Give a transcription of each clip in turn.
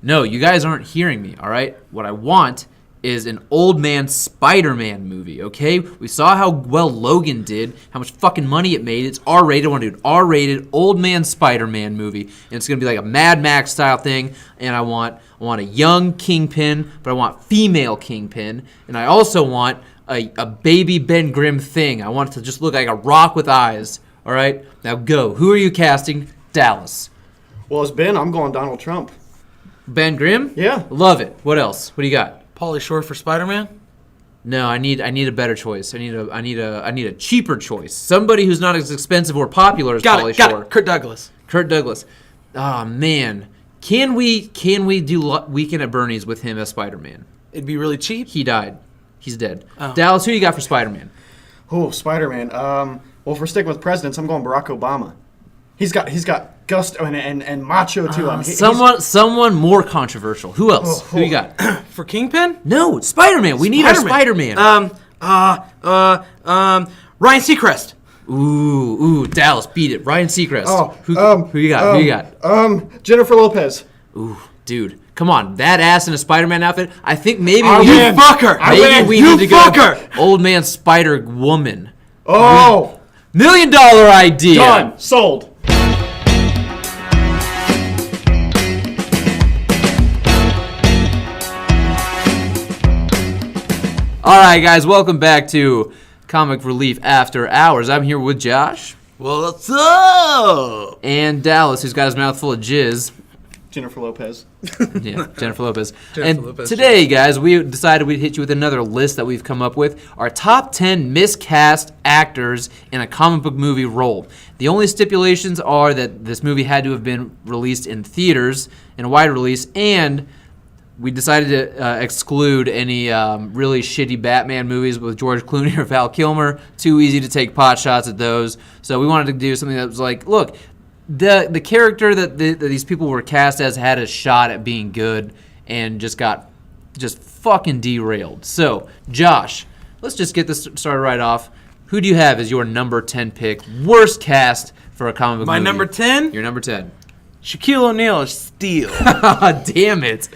No, you guys aren't hearing me, all right? What I want is an old man Spider-Man movie, okay? We saw how well Logan did, how much fucking money it made. It's R-rated. I want to do an R-rated old man Spider-Man movie. And it's going to be like a Mad Max style thing. And I want a young Kingpin, but I want female Kingpin. And I also want a baby Ben Grimm thing. I want it to just look like a rock with eyes, all right? Now go. Who are you casting? Dallas. Well, as Ben, I'm going Donald Trump. Ben Grimm? Yeah. Love it. What else? What do you got? Pauly Shore for Spider-Man? No, I need a better choice. I need a cheaper choice. Somebody who's not as expensive or popular as Pauly Shore. Got it. Kurt Douglas. Kurt Douglas. Oh man, can we do Weekend at Bernie's with him as Spider-Man? It'd be really cheap. He died. He's dead. Oh. Dallas, who you got for Spider-Man? Oh, Spider-Man. Well, if we're sticking with presidents, I'm going Barack Obama. He's got gusto and macho too. Someone more controversial. Who else? Who you got? For Kingpin? No, Spider-Man. We need a Spider-Man. Ryan Seacrest. Ooh, Dallas, beat it. Ryan Seacrest. Oh, who you got? Who you got? Jennifer Lopez. Ooh, dude, come on, that ass in a Spider-Man outfit. I think maybe we need to go old man Spider Woman. Oh, $1 million idea. Done. Sold. All right, guys, welcome back to Comic Relief After Hours. I'm here with Josh. What's up? And Dallas, who's got his mouth full of jizz. Jennifer Lopez. Yeah, Jennifer Lopez. Today, guys, we decided we'd hit you with another list that we've come up with. Our top 10 miscast actors in a comic book movie role. The only stipulations are that this movie had to have been released in theaters, in a wide release, and we decided to exclude any really shitty Batman movies with George Clooney or Val Kilmer. Too easy to take pot shots at those. So we wanted to do something that was like, look, the character that these people were cast as had a shot at being good and just got fucking derailed. So, Josh, let's just get this started right off. Who do you have as your number 10 pick? Worst cast for a comic book movie. My number 10? Your number 10. Shaquille O'Neal is Steel. Damn it.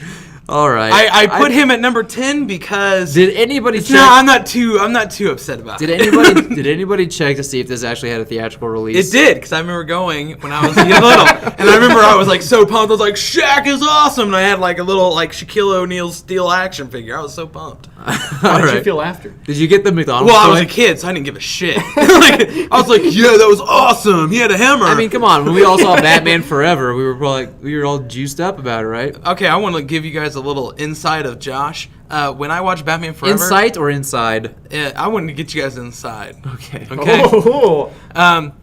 All right. I put him at number 10 because did anybody check? No, I'm not too upset about it. Did anybody check to see if this actually had a theatrical release? It did, because I remember going when I was little, and I remember I was like so pumped. I was like, Shaq is awesome, and I had like a little like Shaquille O'Neal Steel action figure. I was so pumped. How did you feel after? Did you get the McDonald's? Well, I was a kid, so I didn't give a shit. I was like, yeah, that was awesome. He had a hammer. I mean, come on. When we all saw Batman Forever, we were all juiced up about it, right? Okay, I want to give you guys a little insight of Josh. When I watched Batman Forever, insight or inside? I wanted to get you guys inside. Okay. Oh.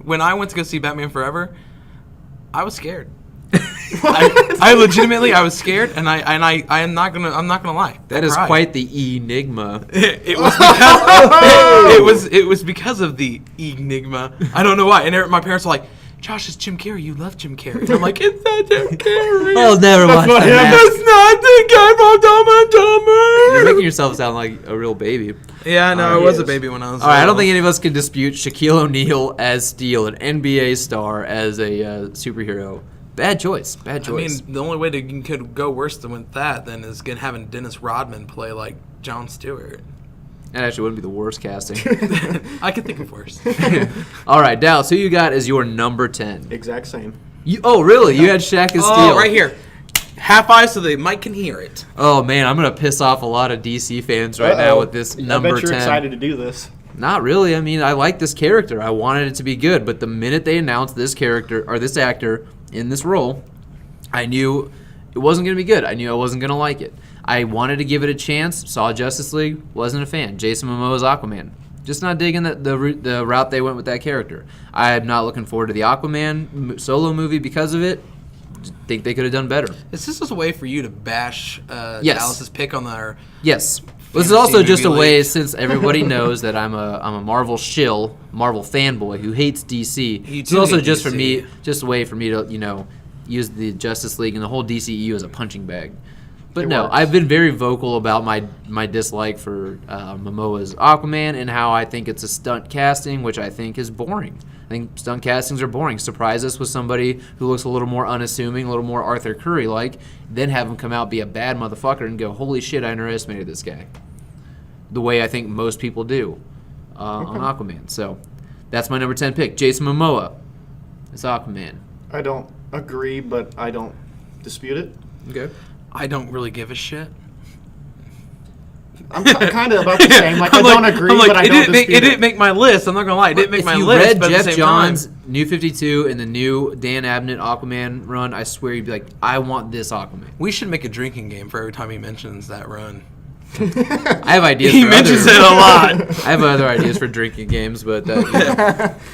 When I went to go see Batman Forever, I was scared. I legitimately was scared, and I'm not gonna lie. That is quite the enigma. It was because of the enigma. I don't know why. And my parents were like, Josh, it's Jim Carrey. You love Jim Carrey. And I'm like, it's not Jim Carrey. I'll never watch that. That's not the guy from Dumb and Dumber. You're making yourself sound like a real baby. Yeah, no, I was a baby when I was. All right, I don't think any of us can dispute Shaquille O'Neal as Steel, an NBA star as a superhero. Bad choice. Bad choice. I mean, the only way you could go worse than with that then is having Dennis Rodman play like Jon Stewart. That actually wouldn't be the worst casting. I could think of worse. All right, Dallas, who you got as your number 10? Exact same. Oh, really? You had Shaq as Steel. Oh, right here. Half eye so the mic can hear it. Oh, man, I'm going to piss off a lot of DC fans right now with this number 10. I bet you're excited to do this. Not really. I mean, I like this character. I wanted it to be good, but the minute they announced this character or this actor in this role, I knew it wasn't going to be good. I knew I wasn't going to like it. I wanted to give it a chance. Saw Justice League. Wasn't a fan. Jason Momoa's Aquaman. Just not digging the route they went with that character. I'm not looking forward to the Aquaman solo movie because of it. Think they could have done better. Is this just a way for you to bash Yes. Dallas's pick on our? Yes. This is also just a way, since everybody knows that I'm a Marvel shill, Marvel fanboy who hates DC. It's also just DC. for me, just a way for me to use the Justice League and the whole DCEU as a punching bag. But It no, works. I've been very vocal about my dislike for Momoa's Aquaman and how I think it's a stunt casting, which I think is boring. I think stunt castings are boring. Surprise us with somebody who looks a little more unassuming, a little more Arthur Curry-like, then have him come out, be a bad motherfucker, and go, holy shit, I underestimated this guy. The way I think most people do on Aquaman. So that's my number 10 pick. Jason Momoa is Aquaman. I don't agree, but I don't dispute it. Okay. I don't really give a shit. I'm kind of about the same. Like, I don't agree, but I don't dispute it didn't make my list. I'm not going to lie. It didn't make my list. If you read but at Jeff the same Johns' time, New 52 and the new Dan Abnett Aquaman run, I swear you'd be like, I want this Aquaman. we should make a drinking game for every time he mentions that run. I have ideas He for mentions other, it a lot. I have other ideas for drinking games, but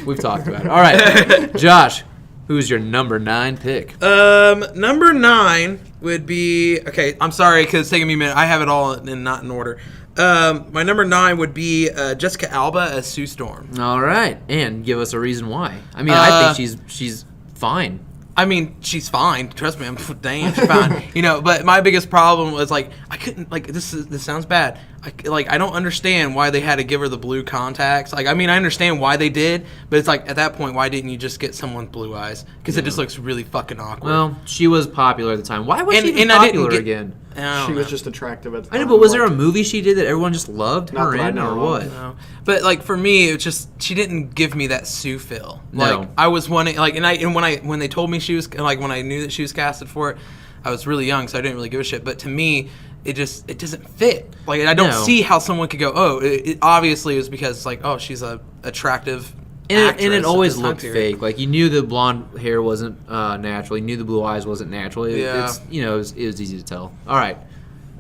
we've talked about it. All right. Josh, who's your number 9 pick? Number 9 would be okay. I'm sorry because it's taking me a minute. I have it all and not in order. My number 9 would be Jessica Alba as Sue Storm. All right, and give us a reason why. I mean, I think she's fine. I mean, she's fine. Trust me, I'm damn she's fine. But my biggest problem was like I couldn't like this sounds bad. I don't understand why they had to give her the blue contacts. Like I mean, I understand why they did, but it's like at that point, why didn't you just get someone with blue eyes? Because it just looks really fucking awkward. Well, she was popular at the time. Why was she even I didn't popular get- again? I She don't was know. just attractive at the I time. know, but was there a Like, movie she did that everyone just loved Not her that I in, know or of. what? No. But like for me, it's just she didn't give me that Sue feel. No. Like I was wanting like when they told me she was like when I knew that she was casted for it, I was really young, so I didn't really give a shit. But to me, it doesn't fit. Like I don't No. see how someone could go. Oh, it obviously was because it's like oh she's a attractive. And actress it at always this time looked period. fake. Like you knew the blonde hair wasn't natural. You knew the blue eyes wasn't natural. Yeah. It was easy to tell. All right,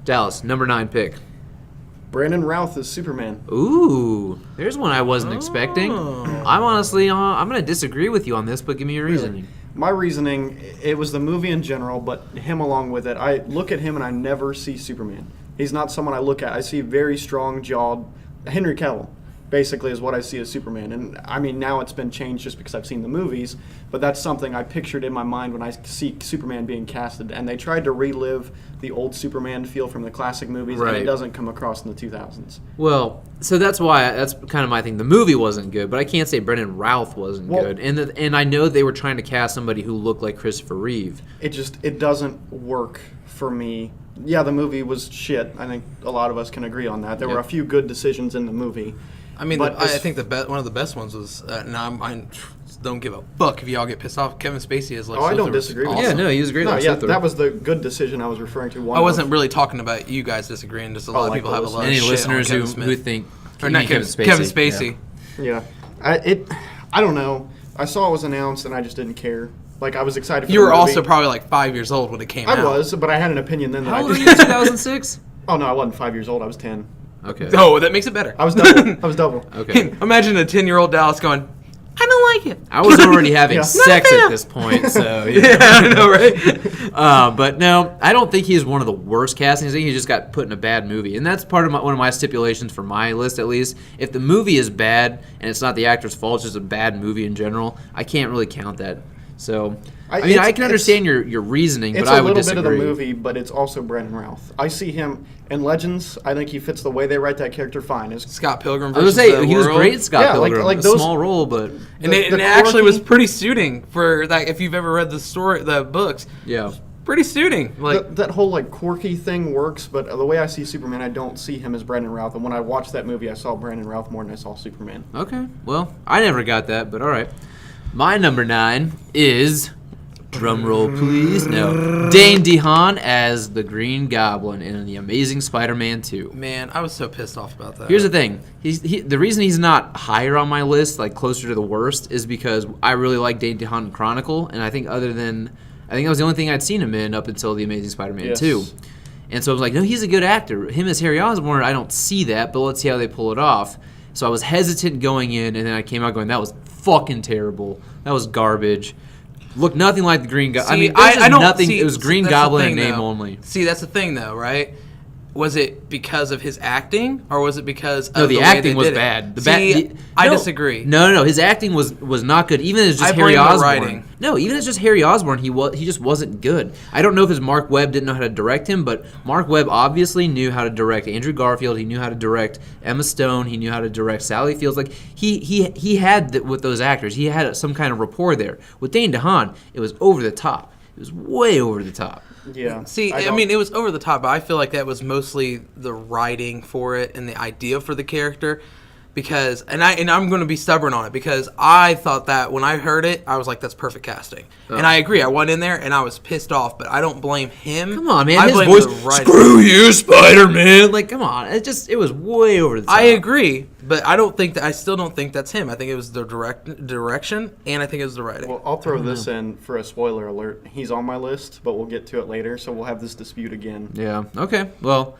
Dallas, number 9 pick. Brandon Routh is Superman. Ooh, there's one I wasn't expecting. I'm honestly, I'm going to disagree with you on this, but give me your reasoning. My reasoning, it was the movie in general, but him along with it. I look at him and I never see Superman. He's not someone I look at. I see very strong-jawed Henry Cavill, basically, is what I see as Superman. And, I mean, now it's been changed just because I've seen the movies, but that's something I pictured in my mind when I see Superman being casted. And they tried to relive the old Superman feel from the classic movies, and Right. it doesn't come across in the 2000s. Well, so that's kind of my thing. The movie wasn't good, but I can't say Brendan Routh wasn't Well- good. And I know they were trying to cast somebody who looked like Christopher Reeve. It doesn't work for me. Yeah, the movie was shit. I think a lot of us can agree on that. There were a few good decisions in the movie. I mean, But I think one of the best ones was, and I don't give a fuck if y'all get pissed off. Kevin Spacey is like. Oh, I don't Luthor. disagree with Yeah, you. no, he was great. No, Lex yeah, Luthor. that was the good decision I was referring to. I wasn't really talking about you guys disagreeing. Just a lot of like people the have a lot of Any shit listeners on who Kevin Smith. who think or you not mean Kevin Spacey. Yeah, I don't know. I saw it was announced and I just didn't care. Like I was excited. For You the were movie. also probably like 5 years old when it came out. I was, but I had an opinion then. That How I old were did. you in 2006? Oh no, I wasn't 5 years old. I was 10. Okay. Oh, that makes it better. I was double. I was double. Okay. Imagine a 10-year-old Dallas going, I don't like it. I was already having Yeah. sex Not at fair. this point, so Yeah, I know, right? But no, I don't think he's one of the worst castings. I think he just got put in a bad movie, and that's part of one of my stipulations for my list, at least. If the movie is bad and it's not the actor's fault, it's just a bad movie in general, I can't really count that. So, I mean, I can understand your reasoning, but It's I a would little bit disagree. of the movie, but it's also Brandon Routh. I see him in Legends. I think he fits the way they write that character fine. It's Scott Pilgrim I was versus gonna say the he was World. great in Scott Yeah, like- Pilgrim, like a those- small role, but And it the actually was quirky- pretty suiting for that. If you've ever read the story, the books, yeah. pretty suiting. Like that whole like quirky thing works, but the way I see Superman, I don't see him as Brandon Routh. And when I watched that movie, I saw Brandon Routh more than I saw Superman. Okay, well, I never got that, but all right. My number 9 is, drum roll please, no, Dane DeHaan as the Green Goblin in The Amazing Spider-Man 2. man, I was so pissed off about that. Here's the thing. The reason he's not higher on my list, like closer to the worst, is because I really like Dane DeHaan in Chronicle, and I think that was the only thing I'd seen him in up until The Amazing Spider-Man Yes. 2. And so I was like, no, he's a good actor. Him as Harry Osborn, I don't see that, but let's see how they pull it off. So I was hesitant going in, and then I came out going, that was fucking terrible. That was garbage. Looked nothing like the Green Goblin. I mean, I don't nothing. see, It was Green that's the Goblin thing, in name though. only. See, that's the thing, though, right? was it because of his acting, or was it because No, of the way acting they was did it? bad. I disagree. No. His acting was not good. Even as just I Harry blame the Osborn. writing. No, even as just Harry Osborn, he just wasn't good. I don't know if his Mark Webb didn't know how to direct him, but Mark Webb obviously knew how to direct Andrew Garfield. He knew how to direct Emma Stone. He knew how to direct Sally Fields. Like he had with those actors, he had some kind of rapport there. With Dane DeHaan, it was over the top. It was way over the top. Yeah. See, I mean, it was over the top, but I feel like that was mostly the writing for it and the idea for the character. Because, and I'm going to be stubborn on it, because I thought that when I heard it, I was like, that's perfect casting. Oh. And I agree, I went in there and I was pissed off, but I don't blame him. Come on, man. I His blame voice, the writing. screw you, Spider-Man. Like, come on. It was way over the top. I agree, but I still don't think that's him. I think it was the direction, and I think it was the writing. Well, I'll throw this in for a spoiler alert. He's on my list, but we'll get to it later, so we'll have this dispute again. Yeah. Okay. Well,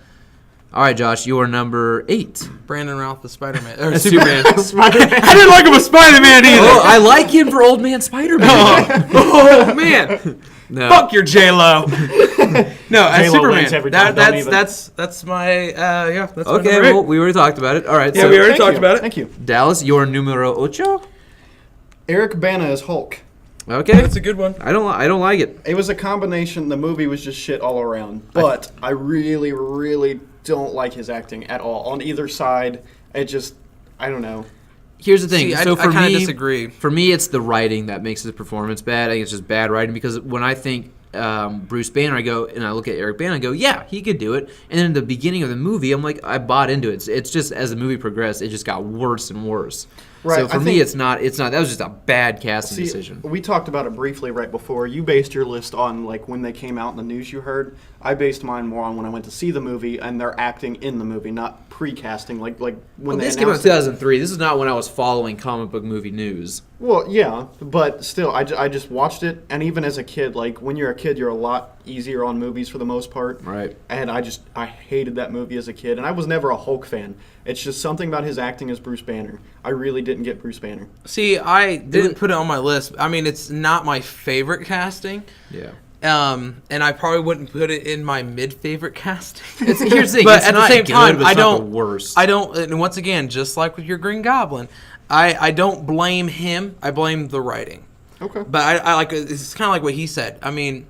all right, Josh. You are number 8. Brandon Routh, the Spider-Man. Or Superman. Spider-Man. I didn't like him as Spider-Man either. Oh, I like him for Old Man Spider-Man. Oh, man. No. Fuck your J-Lo. No, as J-Lo wins Superman. every time, don't even. That's my that's my Okay. number 8. Well, we already talked about it. All right. Yeah, so we already Thank talked you. about it. Thank you. Dallas, your numero 8. Eric Bana as Hulk. Okay. That's a good one. I don't like it. It was a combination. The movie was just shit all around. But I really, really don't like his acting at all. On either side, it just, I don't know. Here's the thing. See, so I for kinda me, disagree. For me, it's the writing that makes his performance bad. I think it's just bad writing, because when I think Bruce Banner, I go and I look at Eric Bana, I go, yeah, he could do it. And then in the beginning of the movie, I'm like, I bought into it. It's just as the movie progressed, it just got worse and worse. Right, So for I me, think- it's not. That was just a bad casting See, decision. we talked about it briefly right before. You based your list on like when they came out in the news you heard. I based mine more on when I went to see the movie and their acting in the movie, not pre-casting. Like when Well, they this came out in announced it. 2003. This is not when I was following comic book movie news. Well, yeah, but still, I just watched it, and even as a kid, like when you're a kid, you're a lot easier on movies for the most part. Right. And I hated that movie as a kid, and I was never a Hulk fan. It's just something about his acting as Bruce Banner. I really didn't get Bruce Banner. See, I didn't put it on my list. I mean, it's not my favorite casting. Yeah. And I probably wouldn't put it in my mid-favorite casting. Here's the thing. But it's at the not same good, time, but it's I not don't. the worst. I don't. And once again, just like with your Green Goblin, I don't blame him. I blame the writing. Okay. But I like. It's kind of like what he said. I mean,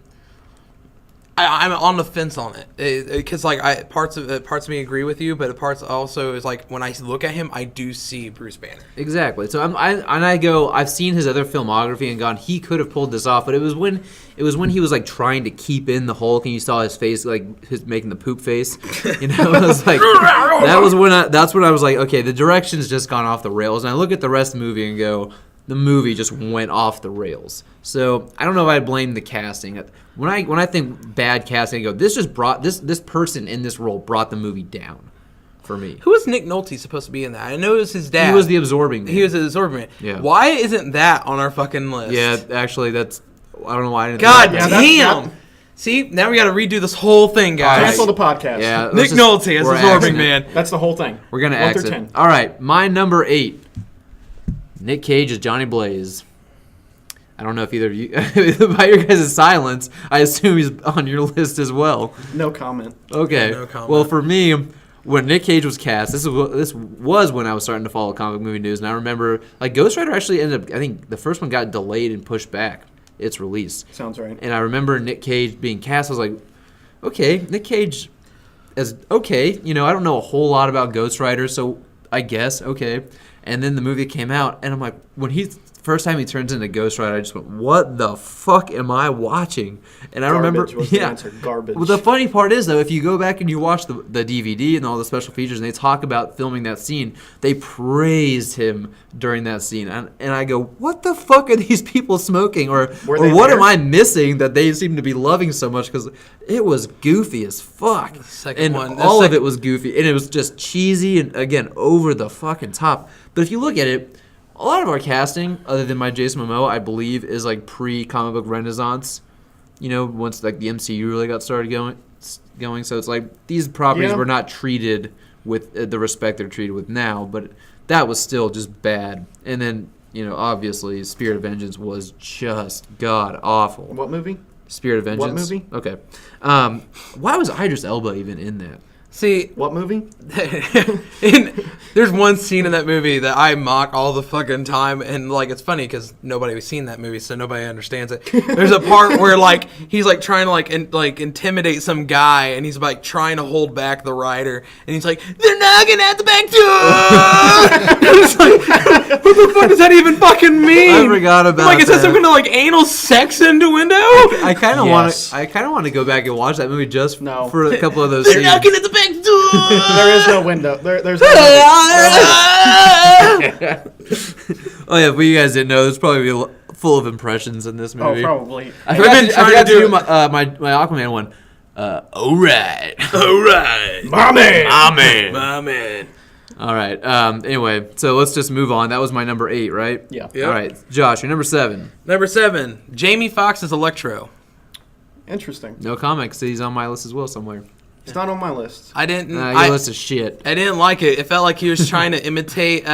I'm on the fence on it because like parts of me agree with you, but parts also is like when I look at him, I do see Bruce Banner. Exactly. So I've seen his other filmography and gone, he could have pulled this off, but it was when he was like trying to keep in the Hulk and you saw his face like his making the poop face. You know, I was like, that's when I was like, okay, the direction's just gone off the rails. And I look at the rest of the movie and go, the movie just went off the rails. So I don't know if I blame the casting. When I think bad casting, I go, this just brought this person in this role brought the movie down for me. Who was Nick Nolte supposed to be in that? I know it was his dad. He was the absorbing man. He was the absorbing man. Yeah. Why isn't that on our fucking list? Yeah, actually, I don't know why I didn't. God think of damn. that. See, now we got to redo this whole thing, guys. Cancel the podcast. Yeah, Nick let's Nolte as we're absorbing axing it. man. That's the whole thing. We're gonna 1 through exit. 10. All right, my number 8. Nick Cage as Johnny Blaze. I don't know if either of you, by your guys' silence, I assume he's on your list as well. No comment. Okay. No comment. Well, for me, when Nick Cage was cast, this was when I was starting to follow comic movie news, and I remember like Ghost Rider actually ended up. I think the first one got delayed and pushed back its release. Sounds right. And I remember Nick Cage being cast. I was like, okay, Nick Cage as okay. You know, I don't know a whole lot about Ghost Rider, so I guess okay. And then the movie came out, and I'm like, first time he turns into Ghost Rider, I just went, what the fuck am I watching? And I remember, Garbage was the answer. Garbage. Well, the funny part is, though, if you go back and you watch the DVD and all the special features, and they talk about filming that scene, they praised him during that scene. And I go, what the fuck are these people smoking? Or what am I missing that they seem to be loving so much? Because it was goofy as fuck. All of it was goofy. And it was just cheesy and, again, over the fucking top. But if you look at it, a lot of our casting, other than my Jason Momoa, I believe, is like pre-comic book renaissance. You know, once like the MCU really got started going. So it's like these properties were not treated with the respect they're treated with now. But that was still just bad. And then, you know, obviously, Spirit of Vengeance was just god awful. What movie? Spirit of Vengeance. What movie? Okay. Why was Idris Elba even in that? See, What movie? there's one scene in that movie that I mock all the fucking time, and like it's funny because nobody's seen that movie, so nobody understands it. There's a part where like he's like trying to like intimidate some guy, and he's like trying to hold back the rider, and he's like, "They're knocking at the back door." It's like, what the fuck does that even fucking mean? I forgot about Like, is that that. some kind of like anal sex innuendo? I kind of Yes. want to go back and watch that movie just No. for a couple of those They're scenes. knocking at the back door. There is no window. There's no Oh yeah, but you guys didn't know, there's probably full of impressions in this Oh, movie. probably. I forgot, been to, I trying forgot to to do do my Aquaman one. All right. All right, My man. my man. All right. Anyway, so let's just move on. That was my number 8, right? Yeah. Yep. All right, Josh, your number 7. Number 7, Jamie Foxx's Electro. Interesting. No comment, 'cause he's on my list as well somewhere. It's not on my list. I didn't. Your I list is shit. didn't like it. It felt like he was trying to imitate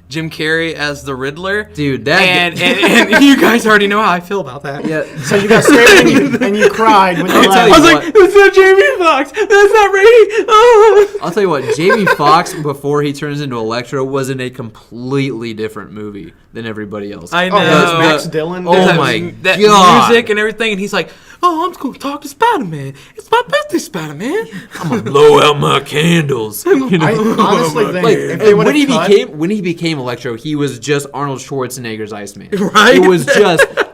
Jim Carrey as the Riddler. Dude, that and you guys already know how I feel about that. yeah. So you got scared and you cried when you I'll tell I you was left. like, "That's not Jamie Foxx. That's not Ray." Oh. I'll tell you what, Jamie Foxx, before he turns into Electro, was in a completely different movie than everybody else. I Oh, know. that's Max Dillon. Oh That- my that God. music and everything, and he's like, "Oh, I'm just gonna talk to Spider-Man. It's my birthday, Spider-Man." I'm gonna blow out my candles. You know? I honestly think Like, if they would when have he cut, when he became Electro, he was just Arnold Schwarzenegger's Iceman. Right? It was just pun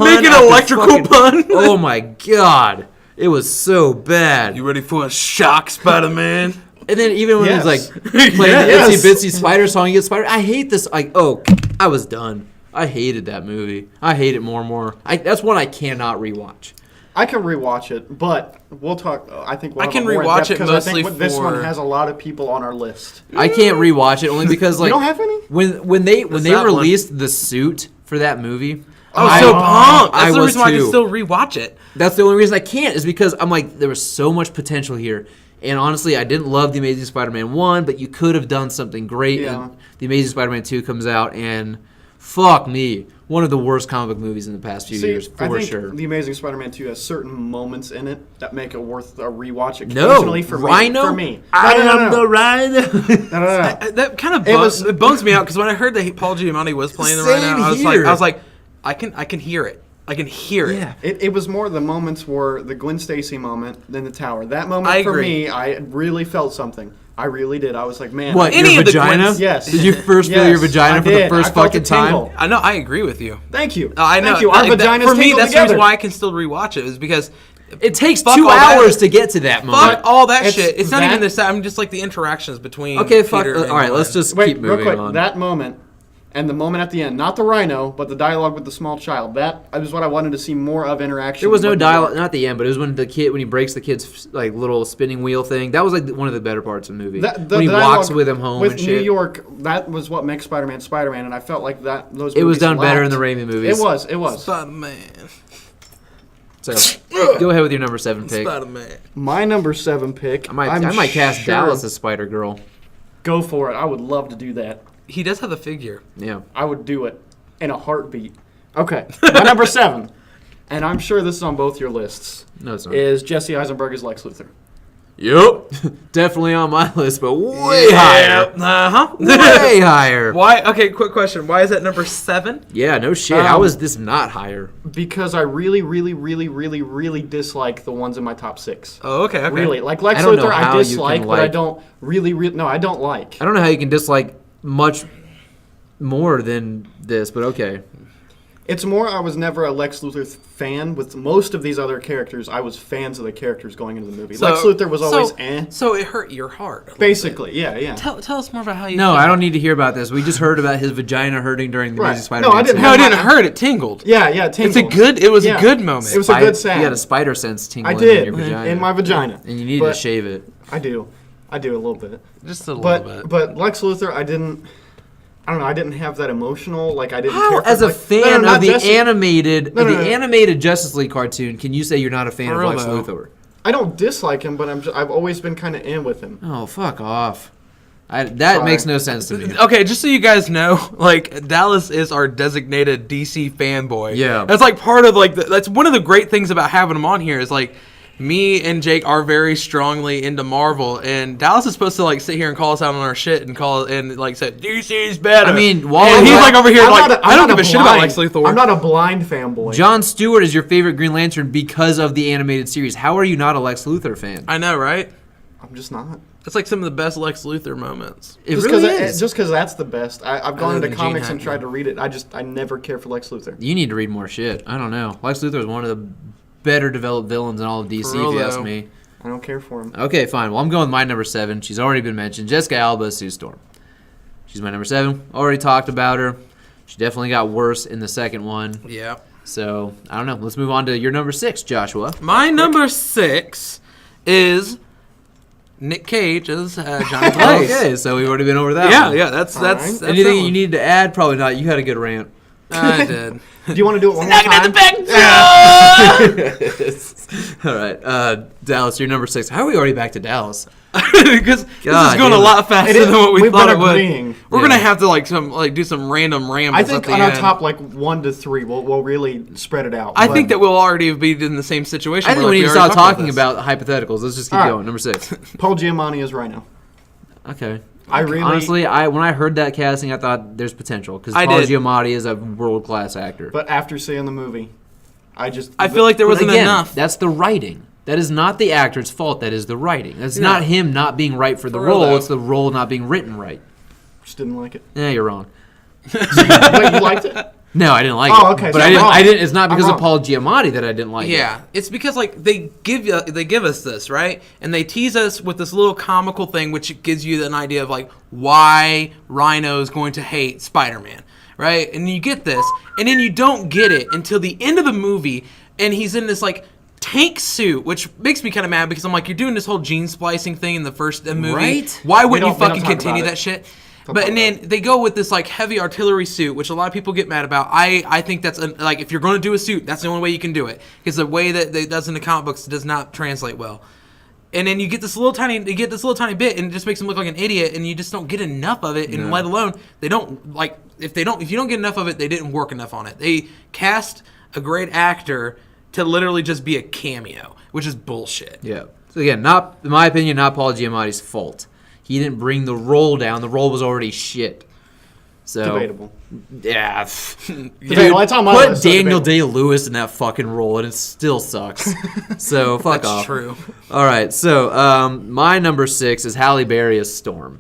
Make an after electrical fucking- pun. Oh my God, it was so bad. You ready for a shock, Spider-Man? And then even when Yes. it's like playing Yes. the Itsy Bitsy Spider song, you get Spider. I hate this. Like, oh, I was done. I hated that movie. I hate it more and more. That's one I cannot rewatch. I can rewatch it, but we'll talk. I think we'll I have can a more rewatch in-depth, it 'cause I think mostly this one for- has a lot of people on our list. I can't rewatch it only because like You don't have any? when they that one? released the suit for that movie. I was I- so pumped. I That's the was reason why I can too. still rewatch it. That's the only reason I can't is because I'm like there was so much potential here. And honestly, I didn't love The Amazing Spider-Man 1, but you could have done something great. Yeah. And The Amazing Spider-Man 2 comes out, and fuck me, one of the worst comic book movies in the past few years, I for think sure. The Amazing Spider-Man 2 has certain moments in it that make it worth a rewatch No, occasionally for Rhino? me. For me. No. Rhino. No. That kind of It bums me out because when I heard that Paul Giamatti was playing the Same Rhino, I here. was like, I can hear it. I can hear it. Yeah. It was more the moments where the Gwen Stacy moment than the tower. That moment I for agree. me, I really felt something. I really did. I was like, man. What, Any your of the vagina? Gwens- Yes. Did you first feel your Yes, vagina I for the did. first I felt fucking the tingle. time? I know. I agree with you. Thank you. I know. Thank you. Our That- vaginas for me, tingle that's the together. reason why I can still rewatch it. Is because It takes Fuck 2 all that. hours to get to that moment. fuck all that It's shit. It's not that- even this. I'm just like the interactions between. Okay, fuck. Peter and All right, let's Gwen. just Wait, keep real moving quick. on. That moment and the moment at the end, not the Rhino, but the dialogue with the small child. That is what I wanted to see more of interaction. There was no with the dialogue, dog. not the end, but it was when he breaks the kid's like little spinning wheel thing. That was like one of the better parts of the movie. The when he walks dialogue with him home with and New shit. York. That was what makes Spider-Man Spider-Man, and I felt like that. Those It was movies done better in lacked. the Raimi movies. It was. Spider-Man. So go ahead with your number 7 pick. Spider-Man. My number 7 pick. I might cast sure- Dallas as Spider Girl. Go for it. I would love to do that. He does have the figure. Yeah. I would do it in a heartbeat. Okay, my number 7, and I'm sure this is on both your lists, No, it's not. is Jesse Eisenberg as Lex Luthor. Yep. Definitely on my list, but way higher. Uh huh. Way higher. Why? Okay, quick question. Why is that number 7? Yeah, no shit. How is this not higher? Because I really, really, really, really, really dislike the ones in my top 6. Oh, okay. Okay. Really, like Lex I don't know Luthor, how I you dislike, can but I like- don't really, no, I don't like. I don't know how you can dislike much more than this, but okay. It's more I was never a Lex Luthor fan. With most of these other characters, I was fans of the characters going into the movie. Lex Luthor was always So it hurt your heart. a little Basically, yeah. bit. Tell us more about how you. No, feel. I don't need to hear about this. We just heard about his vagina hurting during the Right. Amazing Spider-Man. No, I didn't 2. No, it have didn't hurt. It tingled. Yeah, it It's a tingled. good. It was Yeah. a good moment. It was a good sound. You had a spider sense tingling I did in your vagina. in my vagina, And you need But to shave it. I do a little bit. Just a little But bit. but Lex Luthor, I don't know. I didn't have that emotional. Like I didn't. How, care for, as a like, fan not of the Jesse. animated, No, no, no. animated Justice League cartoon, can you say you're not a fan of For real, Lex though. Luthor? I don't dislike him, but I've always been kind of in with him. Oh, fuck off! That Sorry. makes no sense to me. Okay, just so you guys know, like Dallas is our designated DC fanboy. Yeah. That's like part of like that's one of the great things about having him on here is like me and Jake are very strongly into Marvel, and Dallas is supposed to like sit here and call us out on our shit and say DC's better. I mean, and he's like over here I don't give a shit about Lex Luthor. I'm not a blind fanboy. Jon Stewart is your favorite Green Lantern because of the animated series. How are you not a Lex Luthor fan? I know, right? I'm just not. That's like some of the best Lex Luthor moments. It really is. Just because that's the best. I've gone into than comics Gene and tried to read it. I never care for Lex Luthor. You need to read more shit. I don't know. Lex Luthor is one of the better developed villains in all of DC, if you ask me. I don't care for him. Okay, fine. Well, I'm going with my number 7. She's already been mentioned. Jessica Alba, Sue Storm. She's my number 7. Already talked about her. She definitely got worse in the second one. Yeah. So, I don't know. Let's move on to your number 6, Joshua. My number 6 is Nick Cage as Johnny Blaze. Okay, so we've already been over that one. Yeah, that's Anything you need to add? Probably not. You had a good rant. I did. Do you want to do it one more time? All right, Dallas, you're number 6. How are we already back to Dallas? Because this is going a lot faster than what we thought it would. We're gonna have to do some random rambles. I think on our top 1 to 3, we'll really spread it out. I think that we'll already be in the same situation. I think we need to stop talking about hypotheticals. Let's just keep going. Number 6. Paul Giamatti as Rhino. Okay. Honestly, when I heard that casting, I thought there's potential because Paul Giamatti is a world-class actor. But after seeing the movie, I feel like there wasn't enough. That's the writing. That is not the actor's fault. That is the writing. That's not him not being right for the role. It's the role not being written right. Just didn't like it. Yeah, you're wrong. Wait, you liked it? No, I didn't like it. Oh, okay. But I didn't. It's not because of Paul Giamatti that I didn't like it. Yeah, it's because they give us this, right, and they tease us with this little comical thing, which gives you an idea of why Rhino is going to hate Spider-Man, right? And you get this, and then you don't get it until the end of the movie, and he's in this tank suit, which makes me kind of mad because I'm like, you're doing this whole gene splicing thing in the first movie. Right? Why wouldn't you fucking continue that shit? And then they go with this heavy artillery suit, which a lot of people get mad about. I think that's if you're going to do a suit, that's the only way you can do it, because the way that it does in the comic books does not translate well. And then you get this little tiny bit, and it just makes him look like an idiot, and you just don't get enough of it. And let alone they don't if you don't get enough of it, they didn't work enough on it. They cast a great actor to literally just be a cameo, which is bullshit. Yeah. So again, not in my opinion, not Paul Giamatti's fault. He didn't bring the role down. The role was already shit. So debatable. Yeah. Debatable. It's on my put list, so Daniel debatable. Day-Lewis in that fucking role, and it still sucks. So fuck That's off. true. All right. So my number 6 is Halle Berry as Storm.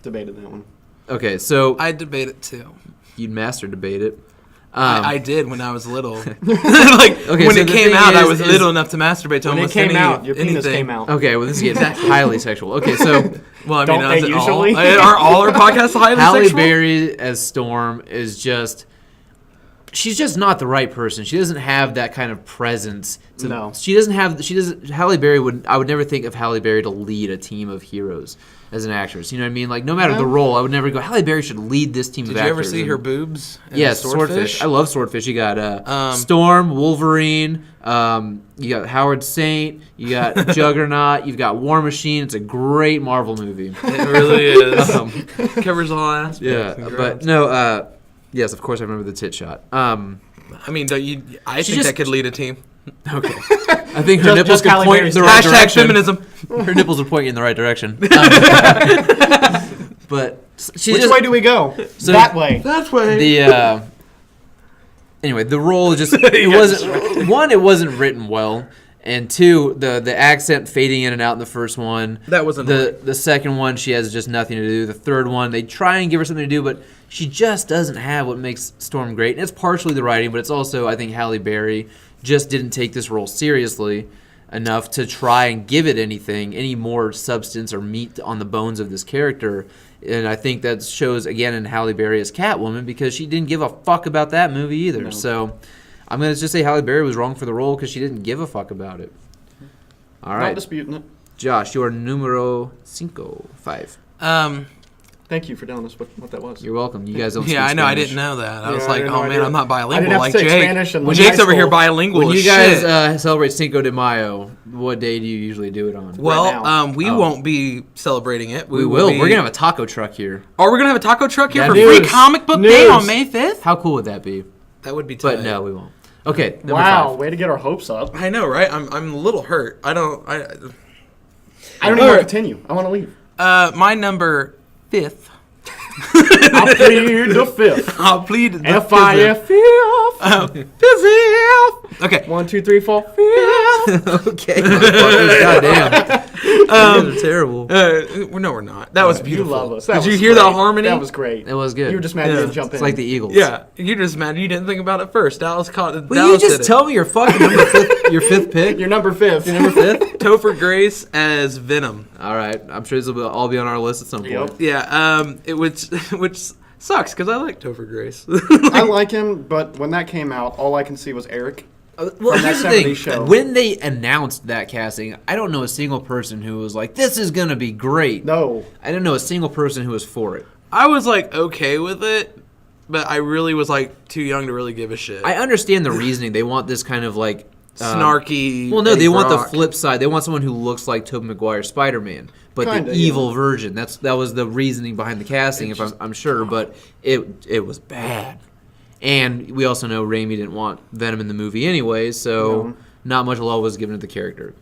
Debated that one. Okay. So I debate it too. you'd master debate it. I did when I was little. When so it came out, I was little enough to masturbate to When it almost came out, anything. your penis came out. Okay. Well, this is getting highly sexual. Okay. So Well, I mean, Don't they is it usually? Are all our podcasts highly Halle sexual? Berry as Storm is just. She's just not the right person. She doesn't have that kind of presence. No. She doesn't have. Halle Berry I would never think of Halle Berry to lead a team of heroes as an actress. You know what I mean? No matter the role, I would never go, Halle Berry should lead this team of Did actors. you ever see her boobs? Yes, Swordfish. I love Swordfish. You got Storm, Wolverine, you got Howard Saint, you got Juggernaut, you've got War Machine. It's a great Marvel movie. It really is. Covers all aspects. Yeah, but no, yes, of course I remember the tit shot. I mean, I think that could lead a team. Okay. I think her nipples just could Halle point in Berry's the right Hashtag direction. feminism. Her nipples are pointing in the right direction. But Which way do we go? That way. That way. The anyway, the role just it wasn't written well, and 2, the accent fading in and out in the first one. That wasn't the second one. She has just nothing to do. The third one, they try and give her something to do, but she just doesn't have what makes Storm great. And it's partially the writing, but it's also, I think, Halle Berry just didn't take this role seriously enough to try and give it any more substance or meat on the bones of this character. And I think that shows, again, in Halle Berry as Catwoman, because she didn't give a fuck about that movie either. No. So I'm going to just say Halle Berry was wrong for the role because she didn't give a fuck about it. All right. Not disputing it. Josh, your numero 5. Thank you for telling us what that was. You're welcome. You guys don't speak Yeah, I know. Spanish. I didn't know that. I Yeah, was I like, had oh no man, idea. I'm not I bilingual didn't have like to take Jake. Spanish in When high Jake's over here school. bilingual When as you shit. guys celebrate Cinco de Mayo, what day do you usually do it on? Well, we won't be celebrating it. We will. We're going to have a taco truck here. Are we going to have a taco truck here That for news. free comic book day on May 5th? How cool would that be? That would be tight. But no, we won't. Okay, number Wow, 5. way to get our hopes up. I know, right? I'm a little hurt. I don't even want to continue. I want to leave. my number 5th. I'll plead the 5th. I'll plead the F-I-F-F. Okay. 1, 2, 3, 4, 5th. Okay. Goddamn. You guys are terrible. No, we're not. That was beautiful. You love us. Did you hear the harmony? That was great. It was good. You were just mad you didn't jump in. It's like the Eagles. Yeah, you're just mad you didn't think about it first. Dallas caught it. Will you just tell me your fucking your fifth pick? You're number 5th. Your number 5th? Topher Grace as Venom. All right. I'm sure this will all be on our list at some point. Yep. Yeah, which sucks because I like Topher Grace. I like him, but when that came out, all I can see was Eric. Well, that here's the 70s thing. show. When they announced that casting, I don't know a single person who was like, "This is gonna be great." No. I didn't know a single person who was for it. I was like okay with it, but I really was like too young to really give a shit. I understand the reasoning. They want this kind of like Snarky. Well, no, Eddie they want the Brock. flip side. They want someone who looks like Tobey Maguire's Spider-Man, but Kinda, the yeah. evil version. That was the reasoning behind the casting, if I'm sure. But it was bad. And we also know Raimi didn't want Venom in the movie anyway, so No. not much love was given to the character.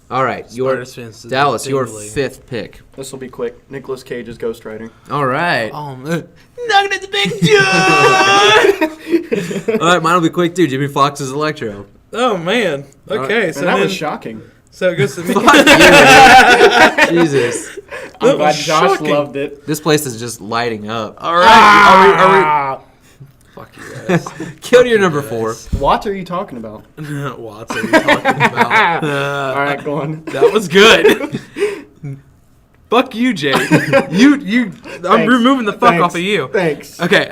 All right, Spiders fans did Dallas, your tingly. 5th pick. This will be quick. Nicolas Cage's Ghost Rider. All right. Oh man, knocking at the big door. All right, mine will be quick too. Jimmy Fox's Electro. Oh man. Okay, And so that then, was shocking. so it goes to me. Jesus. I'm glad was Josh shocking. loved it. This place is just lighting up. All right, are we? Ah! Fuck you guys. Kill your number 4. What are you talking about? What are you talking about? All right, go on. That was good. Fuck you, Jay. I'm Thanks. removing the fuck Thanks. off of you. Thanks. Okay,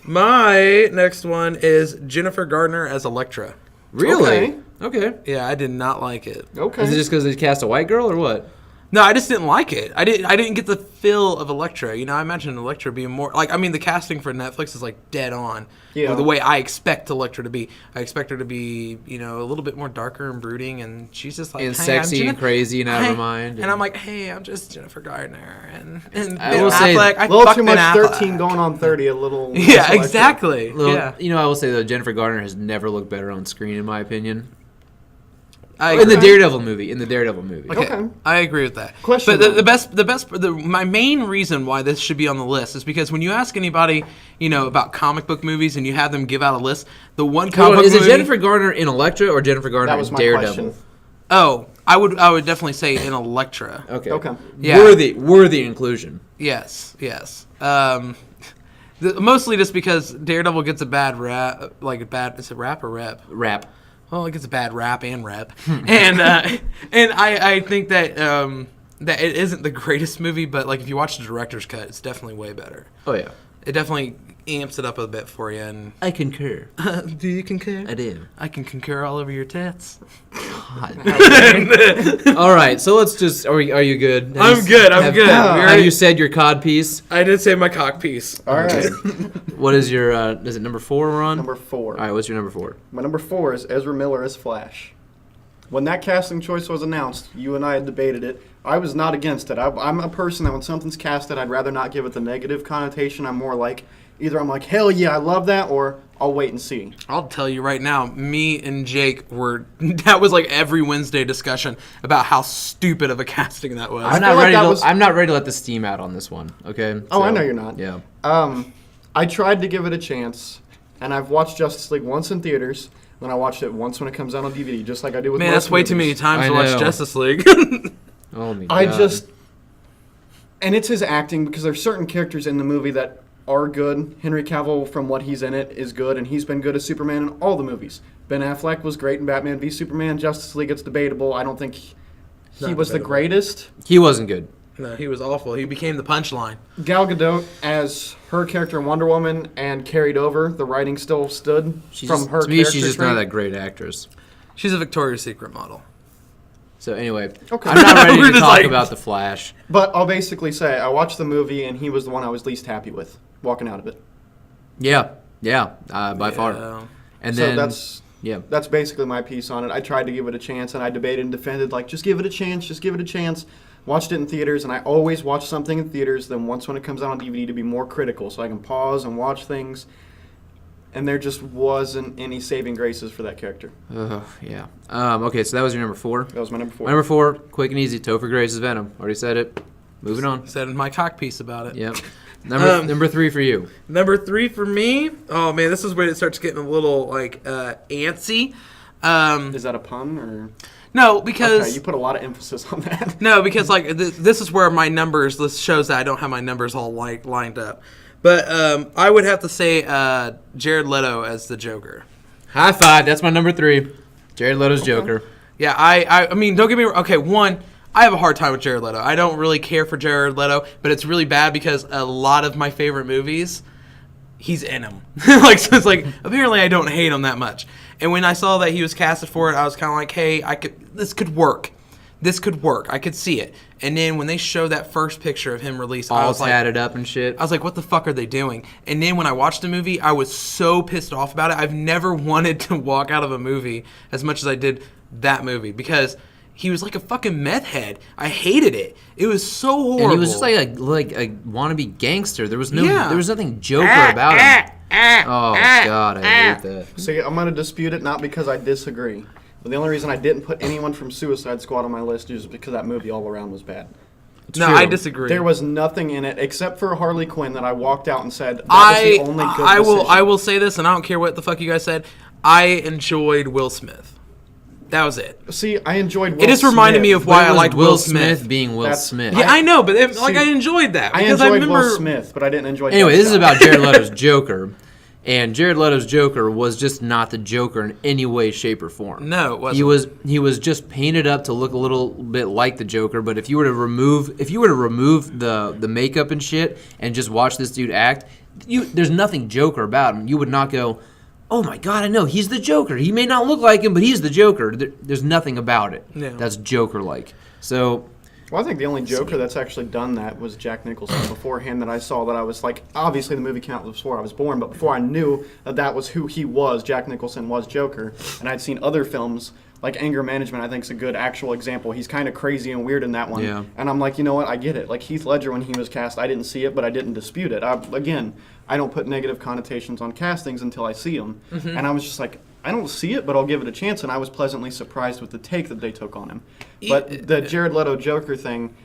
my next one is Jennifer Gardner as Elektra. Really? Okay. Yeah, I did not like it. Okay. Is it just because they cast a white girl or what? No, I just didn't like it. I didn't get the feel of Elektra. You know, I imagine Elektra being more like. I mean, the casting for Netflix is like dead on. Yeah. The way I expect Elektra to be. I expect her to be, you know, a little bit more darker and brooding, and she's just like And hey, sexy I'm and crazy and out of her Hey. mind. And I'm like, hey, I'm just Jennifer Gardner, and I Ben will say, Affleck. I a little fucked too Ben much. Affleck. 13 going on 30. A little. Yeah, selective. exactly. Little- Yeah. You know, I will say though, Jennifer Garner has never looked better on screen, in my opinion. I In the agree. Daredevil movie. Okay. I agree with that. Question But though. my main reason why this should be on the list is because when you ask anybody, you know, about comic book movies and you have them give out a list, the one Hold comic on, book is it movie. Jennifer Garner in Elektra or Jennifer Garner That was in my Daredevil? question. Oh, I would definitely say in Elektra. Okay. Okay. Yeah. Worthy inclusion. Yes. Mostly just because Daredevil gets a bad rap, is it rap or rep? Rap. Well, it gets a bad rap and rep, and I think that that it isn't the greatest movie, but like if you watch the director's cut, it's definitely way better. Oh yeah. It definitely amps it up a bit for you. And I concur. do you concur? I do. I can concur all over your tits. All right, so let's just. Are you good? I'm good. I'm good. Have you said your cod piece? I did say my cock piece. All right. What is your? Is it number 4 we're on? Number 4. All right, what's your number 4? My number 4 is Ezra Miller as Flash. When that casting choice was announced, you and I had debated it. I was not against it. I'm a person that when something's casted, I'd rather not give it the negative connotation. I'm more like, either I'm like, hell yeah, I love that, or I'll wait and see. I'll tell you right now, me and Jake that was like every Wednesday discussion about how stupid of a casting that was. I'm feel like that was- I'm not ready to let the steam out on this one. Okay. Oh, I know you're not. Yeah. I tried to give it a chance, and I've watched Justice League once in theaters, then I watched it once when it comes out on DVD, just like I do with Man, most that's way too many movies. times I to watch know. Justice League. Oh my god. I just, and it's his acting, because there's certain characters in the movie that are good. Henry Cavill, from what he's in it, is good, and he's been good as Superman in all the movies. Ben Affleck was great in Batman v Superman. Justice League, it's debatable. I don't think he Not was the debatable. greatest. He wasn't good. No, he was awful. He became the punchline. Gal Gadot as her character in Wonder Woman and carried over. The writing still stood from her to me, character she's just trait. not that great actress. She's a Victoria's Secret model. So anyway, Okay. I'm not ready We're to just talk like- about the Flash. But I'll basically say I watched the movie, and he was the one I was least happy with walking out of it. Yeah, by far. And So then that's basically my piece on it. I tried to give it a chance, and I debated and defended, like, just give it a chance, just give it a chance. Watched it in theaters, and I always watch something in theaters, then once when it comes out on DVD to be more critical, so I can pause and watch things. and there just wasn't any saving graces for that character. Yeah. Okay, so that was your number 4. That was my number 4. My number 4, quick and easy, Topher Grace's Venom. Already said it. Moving on. Said in my cock piece about it. Yep. Number 3 for you. Number 3 for me. Oh man, this is where it starts getting a little like antsy. Is that a pun or? No, because okay, you put a lot of emphasis on that. No, because like this is where my numbers. This shows that I don't have my numbers all lined up. But I would have to say Jared Leto as the Joker. High five. That's my number 3. Jared Leto's Joker. Yeah, I mean, don't get me wrong. Okay, one, I have a hard time with Jared Leto. I don't really care for Jared Leto, but it's really bad because a lot of my favorite movies, he's in them. Like, so it's like, apparently I don't hate him that much. And when I saw that he was casted for it, I was kind of like, hey, this could work. This could work. I could see it. And then when they showed that first picture of him released, I was like, tatted up and shit. I was like, what the fuck are they doing? And then when I watched the movie, I was so pissed off about it. I've never wanted to walk out of a movie as much as I did that movie because he was like a fucking meth head. I hated it. It was so horrible. And he was just like a wannabe gangster. There was nothing Joker about him. Oh God, I hate that. See, I'm gonna dispute it, not because I disagree, but the only reason I didn't put anyone from Suicide Squad on my list is because that movie all around was bad. No, I disagree. There was nothing in it except for Harley Quinn that I walked out and said that was the only good decision. I will say this, and I don't care what the fuck you guys said. I enjoyed Will Smith. That was it. See, I enjoyed Will It just reminded me of why I liked Will Smith. being Will Smith. Yeah, I know, but I enjoyed that. I enjoyed Will Smith, but I didn't enjoy Anyway, this is about Jared Leto's Joker. And Jared Leto's Joker was just not the Joker in any way, shape, or form. No, it wasn't. He was just painted up to look a little bit like the Joker. But if you were to remove the makeup and shit and just watch this dude act, there's nothing Joker about him. You would not go, oh my God, I know he's the Joker. He may not look like him, but he's the Joker. There's nothing about it that's Joker-like. So. Well, I think the only Joker that's actually done that was Jack Nicholson beforehand that I saw that I was like, obviously the movie came out before I was born, but before I knew that was who he was, Jack Nicholson was Joker, and I'd seen other films, like Anger Management I think is a good actual example. He's kind of crazy and weird in that one, and I'm like, you know what, I get it. Like Heath Ledger when he was cast, I didn't see it, but I didn't dispute it. I don't put negative connotations on castings until I see them, and I was just like, I don't see it, but I'll give it a chance, and I was pleasantly surprised with the take that they took on him. But the Jared Leto Joker thing,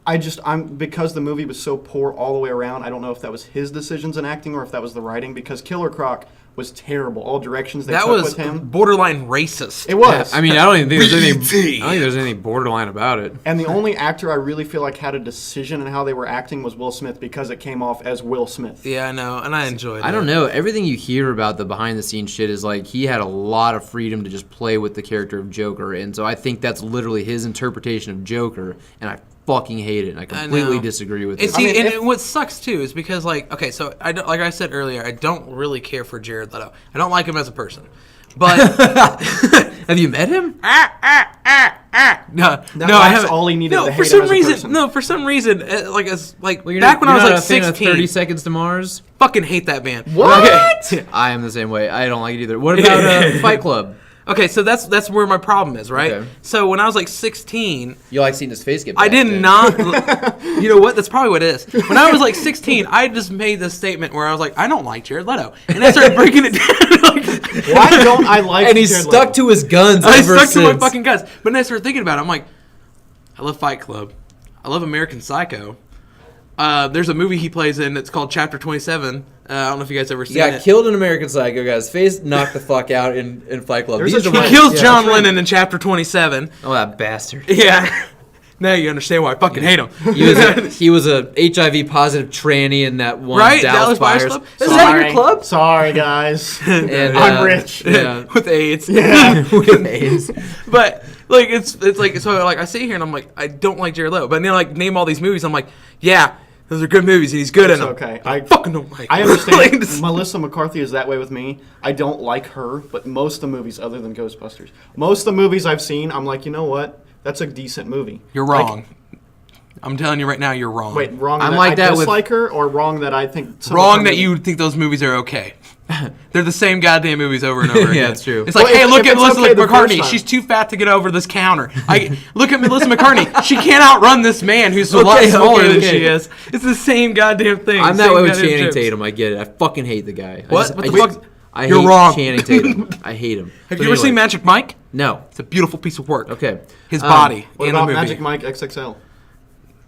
because the movie was so poor all the way around, I don't know if that was his decisions in acting or if that was the writing, because Killer Croc was terrible. All directions they took with him. That was borderline racist. It was. I mean, I don't even think there's any borderline about it. And the only actor I really feel like had a decision in how they were acting was Will Smith because it came off as Will Smith. Yeah, I know, and I enjoyed it. I don't know. Everything you hear about the behind-the-scenes shit is like he had a lot of freedom to just play with the character of Joker, and so I think that's literally his interpretation of Joker, and I fucking hate it, and I completely disagree with it. And what sucks too is because like like I said earlier, I don't really care for Jared Leto. I don't like him as a person. But have you met him? No, I haven't. All he needed to hate for some him as a reason. person. No, for some reason, back when I was like 16, 30 Seconds to Mars. Fucking hate that band. What? Okay. I am the same way. I don't like it either. What about Fight Club? Okay, so that's where my problem is, right? Okay. So when I was like 16, you like seeing his face get. I did not. You know what? That's probably what it is. When I was like 16, I just made this statement where I was like, I don't like Jared Leto, and I started breaking it down. Why don't I like? And he's stuck to his guns. I stuck to my fucking guns. But then I started thinking about it. I'm like, I love Fight Club. I love American Psycho. There's a movie he plays in. It's called Chapter 27. I don't know if you guys ever seen it. He got killed in American Psycho, guys. Face knocked the fuck out in Fight Club. He kills John Lennon in Chapter 27. Oh, that bastard. Yeah. Now you understand why I fucking hate him. He was a HIV positive tranny in that one Dallas Buyers Club. Club. Is that your club? Sorry, guys. And, I'm rich. Yeah. With AIDS. Yeah. With AIDS. But like it's like so like I sit here and I'm like I don't like Jared Leto, but then like name all these movies I'm like yeah. Those are good movies, and he's good in them. Okay, I fucking don't like. I understand. Melissa McCarthy is that way with me. I don't like her, but most of the movies, other than Ghostbusters, most of the movies I've seen, I'm like, you know what? That's a decent movie. You're wrong. I'm telling you right now, you're wrong. Wait, wrong. I'm that like I that dislike her, or wrong that I think. Wrong that you think those movies are okay. They're the same goddamn movies over and over again. Yeah, it's true. It's like, Well, hey, if look at it's Melissa okay the first McCartney. time. She's too fat to get over this counter. Look at Melissa McCartney. She can't outrun this man who's a lot smaller than she is. It's the same goddamn thing. I'm Same that way with goddamn Channing jokes. Tatum. I get it. I fucking hate the guy. What? What the fuck? I You're hate wrong. Channing Tatum. I hate him. Have But you ever seen anyway, Magic Mike? No. It's a beautiful piece of work. Okay. His body What in the about movie. Magic Mike XXL?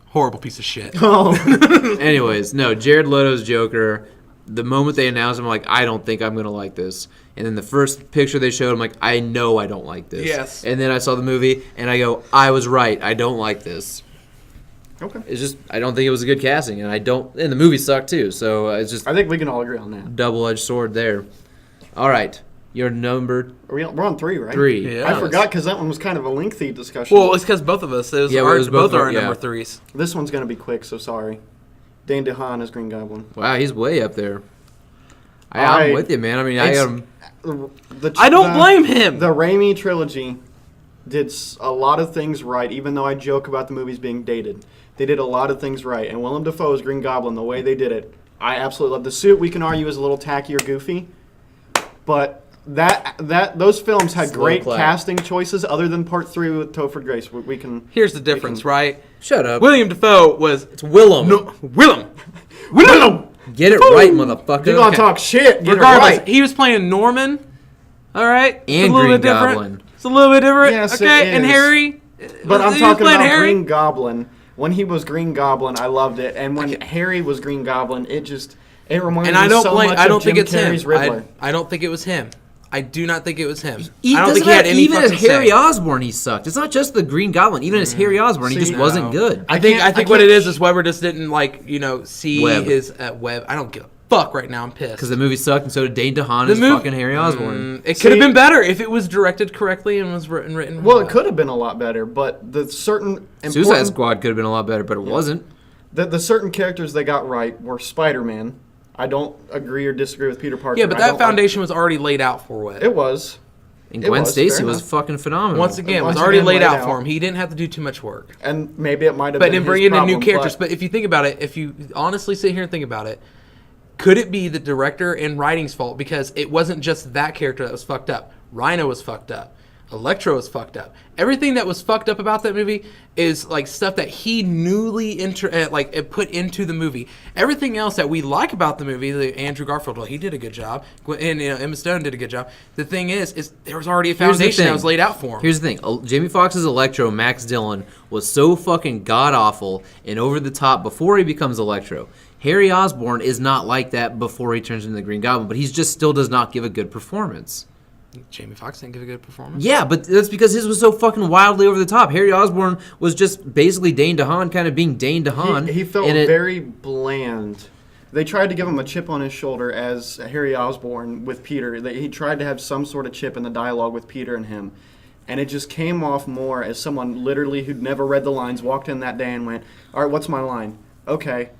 Horrible piece of shit. Oh, Anyways, no, Jared Leto's Joker, the moment they announced him, I'm like, I don't think I'm going to like this. And then the first picture they showed, I'm like, I know I don't like this. Yes. And then I saw the movie, and I go, I was right. I don't like this. okay. It's just, I don't think it was a good casting, and the movie sucked too, so it's just I think we can all agree on that. double-edged sword there. All right, your number We're on 3, right? 3. Yeah. I forgot because that one was kind of a lengthy discussion. Well, it's because both of us. It was Yeah, our, it was both both are our- number yeah. threes. This one's going to be quick, so sorry. Dane DeHaan as Green Goblin. Wow, he's way up there. I'm with you, man. I mean, I It's- got I don't blame him. The Raimi trilogy did a lot of things right, even though I joke about the movies being dated. They did a lot of things right. And Willem Dafoe as Green Goblin, the way they did it, I absolutely love. The suit, we can argue, is a little tacky or goofy. But those films had Slow great clap. casting choices other than Part 3 with Topher Grace. We can... Here's the difference, right? shut up. William Dafoe was It's Willem. Willem. Get it right, motherfucker. You're going to talk shit. Get it Regardless, right. he was playing Norman. All right, It's And a little Green bit different. Goblin. It's a little bit different. Yes, it okay, and is. Harry. But I'm he was talking playing about Harry. Green Goblin. When he was Green Goblin, I loved it. And when Harry was Green Goblin, it reminded And me I don't so blame. much I don't of think Jim it's Carrey's him. Riddler. I don't think it was him. I do not think it was him. He I don't doesn't think he had have, any even fucking as Harry say. Osborn, he sucked. It's not just the Green Goblin. Even as Harry Osborn, he See, just wasn't No. good. I think I what it can't- is Weber just didn't see Webb. his web. I don't give a fuck right now. I'm pissed. Because the movie sucked, and so did Dane DeHaan as fucking Harry Osborn. It could have See- been better if it was directed correctly and was written. Well, well. it could have been a lot better, but the certain Suicide important, Squad could have been a lot better, but it wasn't. the certain characters they got right were Spider-Man. I don't agree or disagree with Peter Parker. Yeah, but I that don't like- foundation was already laid out for Webb. it was. And It Gwen was, Stacy fair was enough. fucking phenomenal. Once again, was Once already again laid laid out out. for him. He didn't have to do too much work. And maybe it might have But been in his bringing in new problem, characters. But if you think about it, if you honestly sit here and think about it, could it be the director and writing's fault? Because it wasn't just that character that was fucked up. Rhino was fucked up. Electro was fucked up. Everything that was fucked up about that movie is like stuff that he newly put into the movie. Everything else that we like about the movie, Andrew Garfield, well, he did a good job, and Emma Stone did a good job. The thing is there was already a Here's the foundation that thing. was laid out for him. Here's the thing. Jamie Foxx's Electro, Max Dillon, was so fucking god-awful and over the top before he becomes Electro. Harry Osborn is not like that before he turns into the Green Goblin, but he just still does not give a good performance. Jamie Foxx didn't give a good performance. Yeah, but that's because his was so fucking wildly over the top. Harry Osborn was just basically Dane DeHaan kind of being Dane DeHaan. He felt and very bland. They tried to give him a chip on his shoulder as Harry Osborn with Peter. He tried to have some sort of chip in the dialogue with Peter and him. And it just came off more as someone literally who'd never read the lines, walked in that day and went, all right, what's my line? Okay.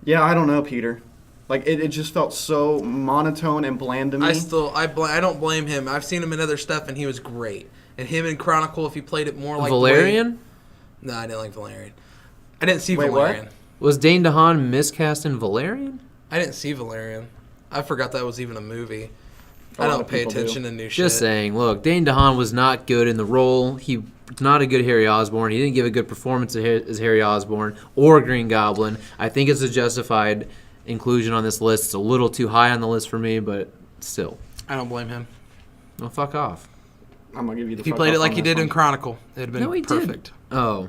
Yeah, I don't know, Peter. Like, it just felt so monotone and bland to me. I don't blame him. I've seen him in other stuff, and he was great. And him in Chronicle, if he played it more like Valerian? No, I didn't like Valerian. I didn't see Wait, what? Valerian. Was Dane DeHaan miscast in Valerian? I didn't see Valerian. I forgot that was even a movie. A I lot don't of pay people do. attention to new shit. Just saying, look, Dane DeHaan was not good in the role. He was not a good Harry Osborn. He didn't give a good performance as Harry Osborn or Green Goblin. I think it's a justified inclusion on this list. It's a little too high on the list for me, but still. I don't blame him. Well, fuck off. I'm going to give you the If he fuck played it off like on he this did in one. Chronicle, it'd have been No, he perfect. did. Oh.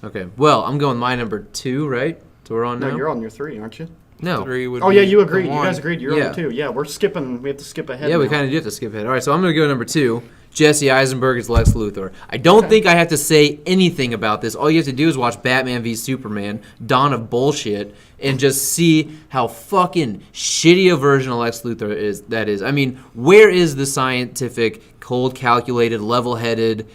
Okay. Well, I'm going my number 2, right? So we're on now? No, you're on your 3, aren't you? No. 3 would Oh, be yeah, you the agreed. You one. guys agreed. You're Yeah. on 2. Yeah, we're skipping. We have to skip ahead Yeah, we now. kind of do have to skip ahead. All right, so I'm going to go number 2. Jesse Eisenberg as Lex Luthor. I don't think I have to say anything about this. All you have to do is watch Batman v Superman, Dawn of Bullshit, and just see how fucking shitty a version of Lex Luthor that is. I mean, where is the scientific, cold, calculated, level-headed,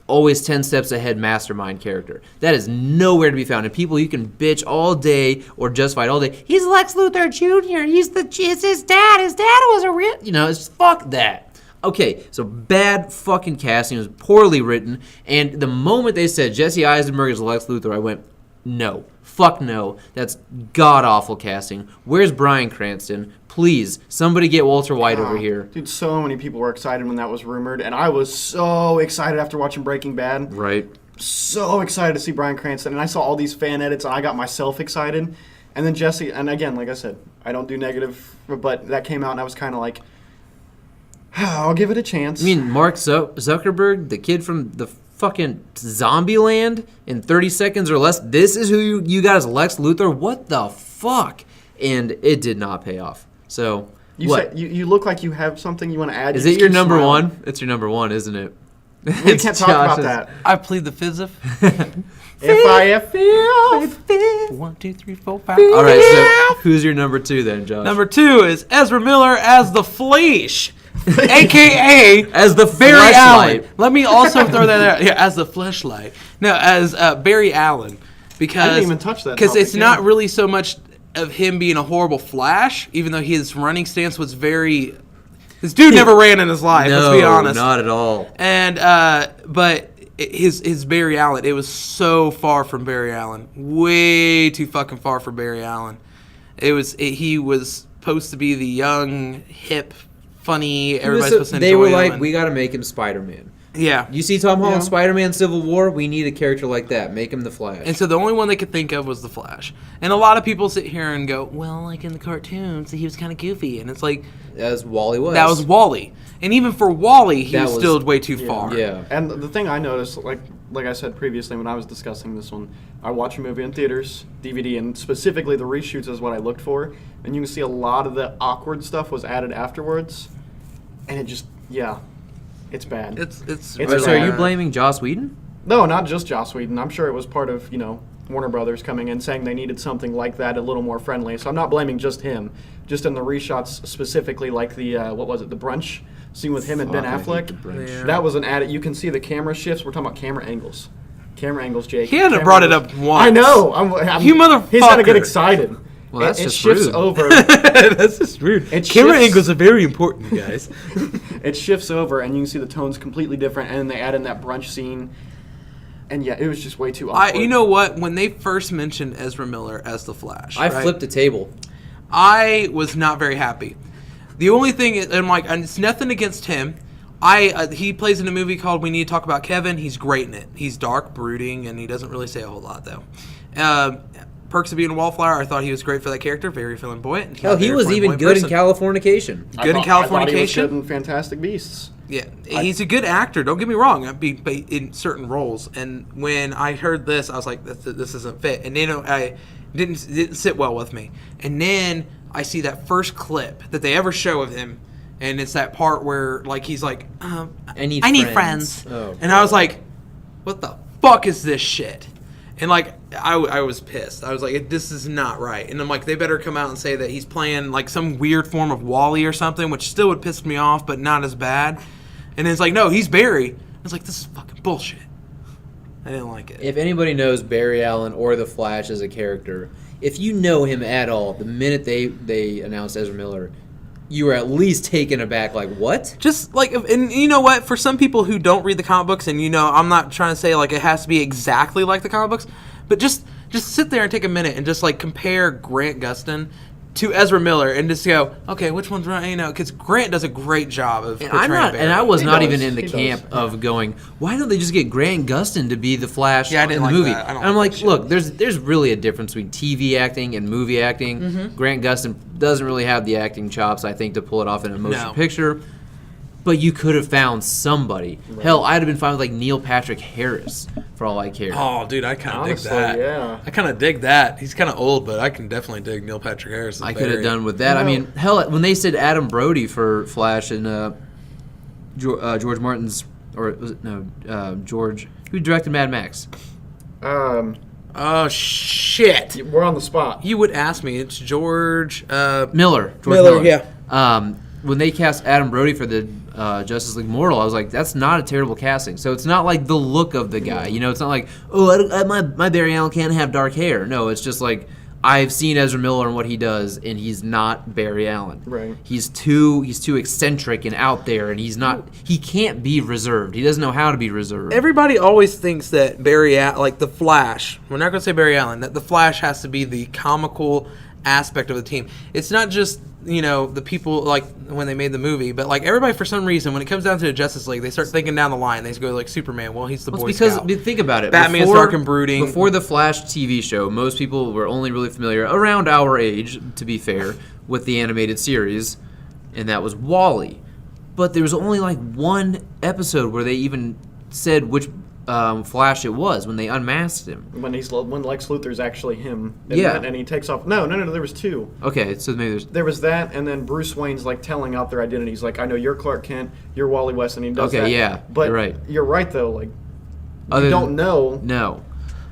always 10 steps ahead mastermind character? That is nowhere to be found. And people, you can bitch all day or justify it all day. He's Lex Luthor Jr. It's his dad. His dad was a real... it's fuck that. Okay, so bad fucking casting. It was poorly written. And the moment they said Jesse Eisenberg is Lex Luthor, I went, No. Fuck no. That's god-awful casting. Where's Bryan Cranston? Please, somebody get Walter White over here. Dude, so many people were excited when that was rumored, and I was so excited after watching Breaking Bad. Right. So excited to see Bryan Cranston, and I saw all these fan edits, and I got myself excited. And then Jesse, and again, like I said, I don't do negative, but that came out, and I was kind of like, I'll give it a chance. I mean, Mark Zuckerberg, the kid from the fucking Zombieland in 30 seconds or less, this is who you got as Lex Luthor? What the fuck? And it did not pay off. So, what? You look like you have something you want to add. Is it your number one? It's your number one, isn't it? We can't talk about that. I plead the fifth. If I feel 1, 2, 3, 4, 5. All right, so who's your number 2 then, Josh? Number 2 is Ezra Miller as the Flash, a.k.a. as the Barry Allen. flashlight. Let me also throw that out. Yeah, as the flashlight. No, as Barry Allen. Because, I didn't even touch that because it's topic, not really so much of him being a horrible Flash, even though his running stance was very... This dude never ran in his life, let's be honest. No, not at all. And, but... His Barry Allen, it was so far from Barry Allen. Way too fucking far from Barry Allen. He was supposed to be the young, hip, funny, everybody's supposed to enjoy They were him, like, and- we got to make him Spider-Man. Yeah. You see Tom Holland, Yeah. Spider-Man, Civil War? We need a character like that. Make him the Flash. And so the only one they could think of was the Flash. And a lot of people sit here and go, well, like in the cartoons, he was kind of goofy. And it's like... As Wally was. That was Wally. And even for Wally, he was still way too far. Yeah. And the thing I noticed, like I said previously when I was discussing this one, I watch a movie in theaters, DVD, and specifically the reshoots is what I looked for. And you can see a lot of the awkward stuff was added afterwards. And it just, it's bad. It's So are bad. you blaming Joss Whedon? No, not just Joss Whedon. I'm sure it was part of, Warner Brothers coming in saying they needed something like that, a little more friendly. So I'm not blaming just him. Just in the reshots specifically, like the, the brunch scene with him and Ben Fuck, I hate Affleck. the brunch. Yeah. That was an added. You can see the camera shifts. We're talking about camera angles. Camera angles, Jake. He hadn't Camera brought it angles. up once. I know. You motherfucker. He's got to get excited. Well, that's it just shifts rude. over. That's just rude. It Camera shifts- angles are very important, guys. It shifts over, and you can see the tones completely different. And then they add in that brunch scene. And yeah, it was just way too awkward. You know what? When they first mentioned Ezra Miller as the Flash, I right? flipped the table. I was not very happy. The only thing is, and it's nothing against him. He plays in a movie called We Need to Talk About Kevin. He's great in it. He's dark, brooding, and he doesn't really say a whole lot, though. Perks of Being a Wallflower, I thought he was great for that character. Very flamboyant. Hell, he was even good in Californication. Good in I thought he was Californication. good in Fantastic Beasts. Yeah, he's a good actor. Don't get me wrong. But in certain roles, and when I heard this, I was like, "This isn't fit." And then I didn't sit well with me. And then I see that first clip that they ever show of him, and it's that part where like he's like, "I need friends," Oh. and I was like, "What the fuck is this shit?" And like I was pissed. I was like, "This is not right." And I'm like, they better come out and say that he's playing like some weird form of Wally or something, which still would piss me off, but not as bad. And it's like, no, he's Barry. I was like, this is fucking bullshit. I didn't like it. If anybody knows Barry Allen or the Flash as a character, if you know him at all, the minute they announced Ezra Miller, you were at least taken aback, like, what? Just like, and you know what? For some people who don't read the comic books, and I'm not trying to say like it has to be exactly like the comic books, but just sit there and take a minute and just like compare Grant Gustin to Ezra Miller and just go, okay, which one's right? Because Grant does a great job of portraying Barry. And I was He not does, even in the he camp does. of going, why don't they just get Grant Gustin to be the Flash Yeah, I in didn't the like movie? that. I don't And I'm like like, that look, there's really a difference between TV acting and movie acting. Mm-hmm. Grant Gustin doesn't really have the acting chops, I think, to pull it off in a motion No. picture. But you could have found somebody. Right. Hell, I'd have been fine with like Neil Patrick Harris for all I cared. Oh, dude, I kind of dig Honestly, that. yeah. I kind of dig that. He's kind of old, but I can definitely dig Neil Patrick Harris. I could have done with that. I mean, hell, when they said Adam Brody for Flash and George Martin's, or was it, George, who directed Mad Max? Oh shit! We're on the spot. You would ask me. It's George George Miller. Miller. Yeah. When they cast Adam Brody for the Justice League Mortal, I was like, that's not a terrible casting. So it's not like the look of the guy. You know, it's not like, oh, my Barry Allen can't have dark hair. No, it's just like, I've seen Ezra Miller and what he does, and he's not Barry Allen. Right. He's too eccentric and out there, and he can't be reserved. He doesn't know how to be reserved. Everybody always thinks that like the Flash, we're not going to say Barry Allen, that the Flash has to be the comical aspect of the team. It's not just, the people, like, when they made the movie, but, like, everybody, for some reason, when it comes down to the Justice League, they start thinking down the line. They go, like, Superman, well, he's the Boy Scout. Because, think about it. Batman's dark and brooding. Before the Flash TV show, most people were only really familiar, around our age, to be fair, with the animated series, and that was Wall-E. But there was only, like, one episode where they even said which Flash it was, when they unmasked him. When Lex Luthor's actually him. Yeah. And he takes off. No, there was two. Okay, so maybe there was that, and then Bruce Wayne's like telling out their identities. Like, I know you're Clark Kent, you're Wally West, and he does that. Okay, yeah, but you're right. You're right, though. Like, you don't know. No.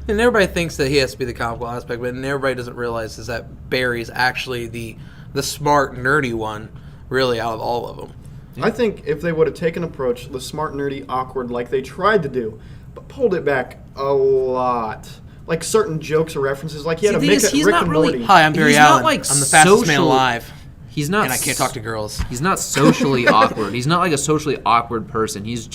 And everybody thinks that he has to be the comical aspect, but everybody doesn't realize is that Barry's actually the smart, nerdy one, really, out of all of them. I think if they would have taken an approach, the smart, nerdy, awkward, like they tried to do, but pulled it back a lot. Like certain jokes or references, like he had a Rick and Morty. Hi, I'm Barry Allen. I'm the fastest man alive. He's not, and I can't talk to girls. He's not socially awkward. He's not like a socially awkward person. He's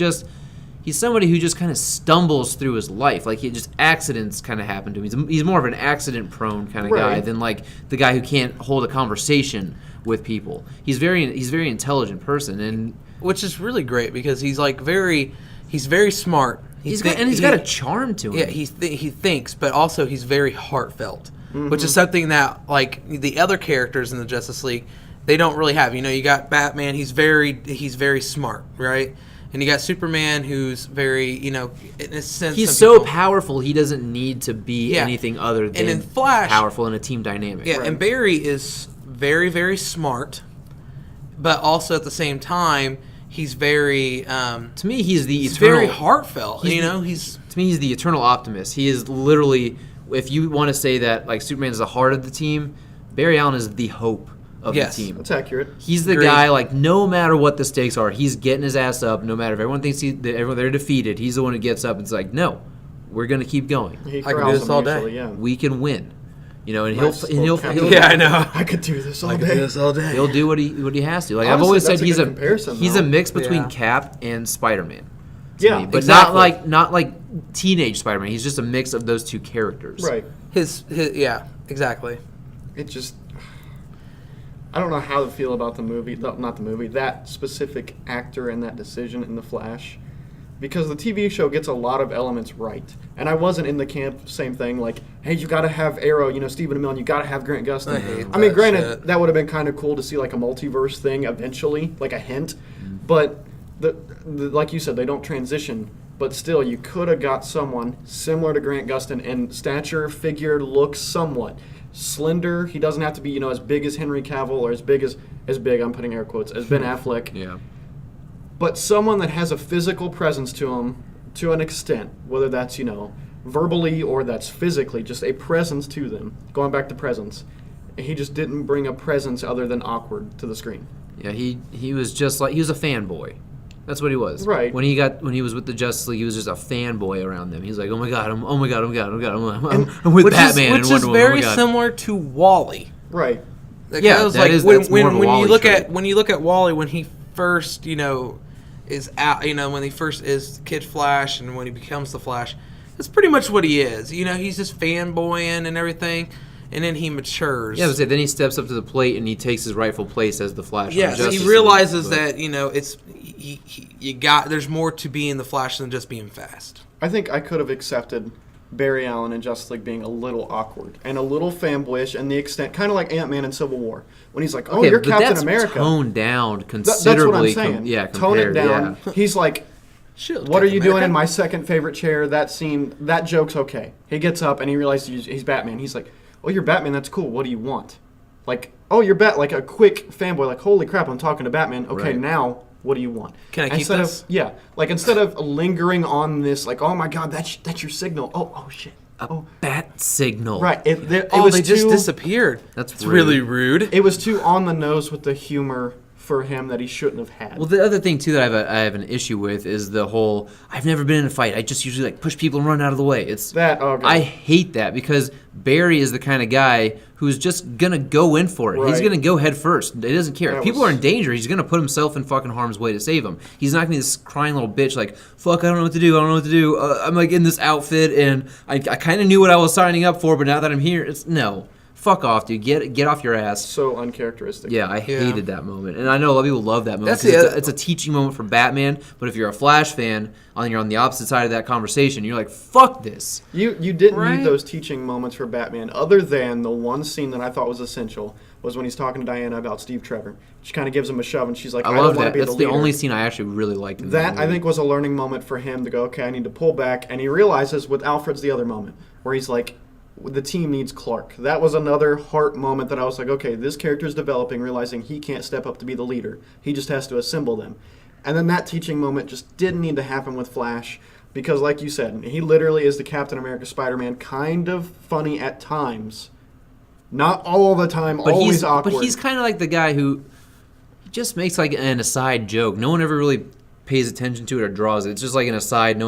somebody who just kind of stumbles through his life. Like, accidents kind of happen to him. He's more of an accident-prone kind of guy than like the guy who can't hold a conversation with people. He's very intelligent person, and which is really great because he's very smart. He's got a charm to him. Yeah, he thinks, but also he's very heartfelt, which is something that, like, the other characters in the Justice League, they don't really have. You got Batman, he's very smart, right? And you got Superman, who's very, in a sense, he's so powerful he doesn't need to be anything other than and in Flash, powerful in a team dynamic. Yeah, and Barry is very, very smart, but also at the same time, he's very. To me, he's very heartfelt. To me, he's the eternal optimist. He is literally, if you want to say that, like, Superman is the heart of the team, Barry Allen is the hope of the team. That's accurate. He's the guy, like, no matter what the stakes are, he's getting his ass up. No matter if everyone thinks they're defeated, he's the one who gets up and is like, no, we're going to keep going. I can do this all day. Yeah. We can win. And he'll yeah, I know. I could do this all day. He'll do what he has to. Like, honestly, I've always said, he's a mix between Cap and Spider-Man. Yeah, but exactly. not like teenage Spider-Man. He's just a mix of those two characters. Right. Yeah, exactly. It just, I don't know how to feel about the movie. Not the movie. That specific actor and that decision in The Flash. Because the TV show gets a lot of elements right. And I wasn't in the camp, same thing, like, hey, you got to have Arrow, Stephen Amell, you got to have Grant Gustin. I mean, granted, that would have been kind of cool to see, like, a multiverse thing eventually, like a hint. But, like you said, they don't transition. But still, you could have got someone similar to Grant Gustin in stature, figure, look, somewhat. Slender, he doesn't have to be, as big as Henry Cavill or as big, I'm putting air quotes, as Ben Affleck. Yeah. But someone that has a physical presence to him to an extent, whether that's, verbally or that's physically, just a presence to them. Going back to presence. He just didn't bring a presence other than awkward to the screen. Yeah, he was just like, he was a fanboy. That's what he was. Right. When he was with the Justice League, he was just a fanboy around them. He's like, oh my god, I'm with Batman and Wonder Woman. Which is very similar to Wall-E. Right. Yeah, when you look at Wall-E, when he first, is out, when he first is Kid Flash and when he becomes the Flash, that's pretty much what he is. He's just fanboying and everything, and then he matures. Yeah, then he steps up to the plate and he takes his rightful place as the Flash. Yes, he realizes that it's there's more to being the Flash than just being fast. I think I could have accepted Barry Allen and Justice League being a little awkward and a little fanboyish, and the extent, kind of like Ant-Man in Civil War, when he's like, "Oh, you're Captain America." Toned down considerably. That's what I'm saying. Tone it down. Yeah. He's like, "What are you doing in my second favorite chair?" That scene, that joke's okay. He gets up and he realizes he's Batman. He's like, "Oh, you're Batman. That's cool. What do you want?" Like, "Oh, you're like a quick fanboy. Like, holy crap, I'm talking to Batman. Okay, right. Now." What do you want? Can I keep this? Instead of lingering on this, like, oh my god, that's your signal. Oh shit. Bat signal. Right. They just disappeared. That's really rude. It was too on the nose with the humor for him that he shouldn't have had. Well, the other thing too that I have an issue with is the whole I've never been in a fight. I just usually push people and run out of the way. It's that. Okay. I hate that because Barry is the kind of guy who's just gonna go in for it. Right. He's gonna go head first. He doesn't care. If people are in danger, he's gonna put himself in fucking harm's way to save them. He's not gonna be this crying little bitch like, fuck, I don't know what to do. I don't know what to do. I'm like in this outfit and I kind of knew what I was signing up for, but now that I'm here, it's no. Fuck off, dude. Get off your ass. So uncharacteristic. Yeah, I hated that moment. And I know a lot of people love that moment. It's a teaching moment for Batman, but if you're a Flash fan, you're on the opposite side of that conversation, you're like, fuck this. You didn't need those teaching moments for Batman, other than the one scene that I thought was essential, was when he's talking to Diana about Steve Trevor. She kind of gives him a shove, and she's like, I love that. That's the only scene I actually really liked in that. I think was a learning moment for him to go, okay, I need to pull back. And he realizes with Alfred's the other moment, where he's like, the team needs Clark. That was another heart moment that I was like, okay, this character is developing, realizing he can't step up to be the leader. He just has to assemble them. And then that teaching moment just didn't need to happen with Flash because, like you said, he literally is the Captain America Spider-Man, kind of funny at times. Not all the time, but always awkward. But he's kind of like the guy who just makes like an aside joke. No one ever really pays attention to it or draws it. It's just like an aside. No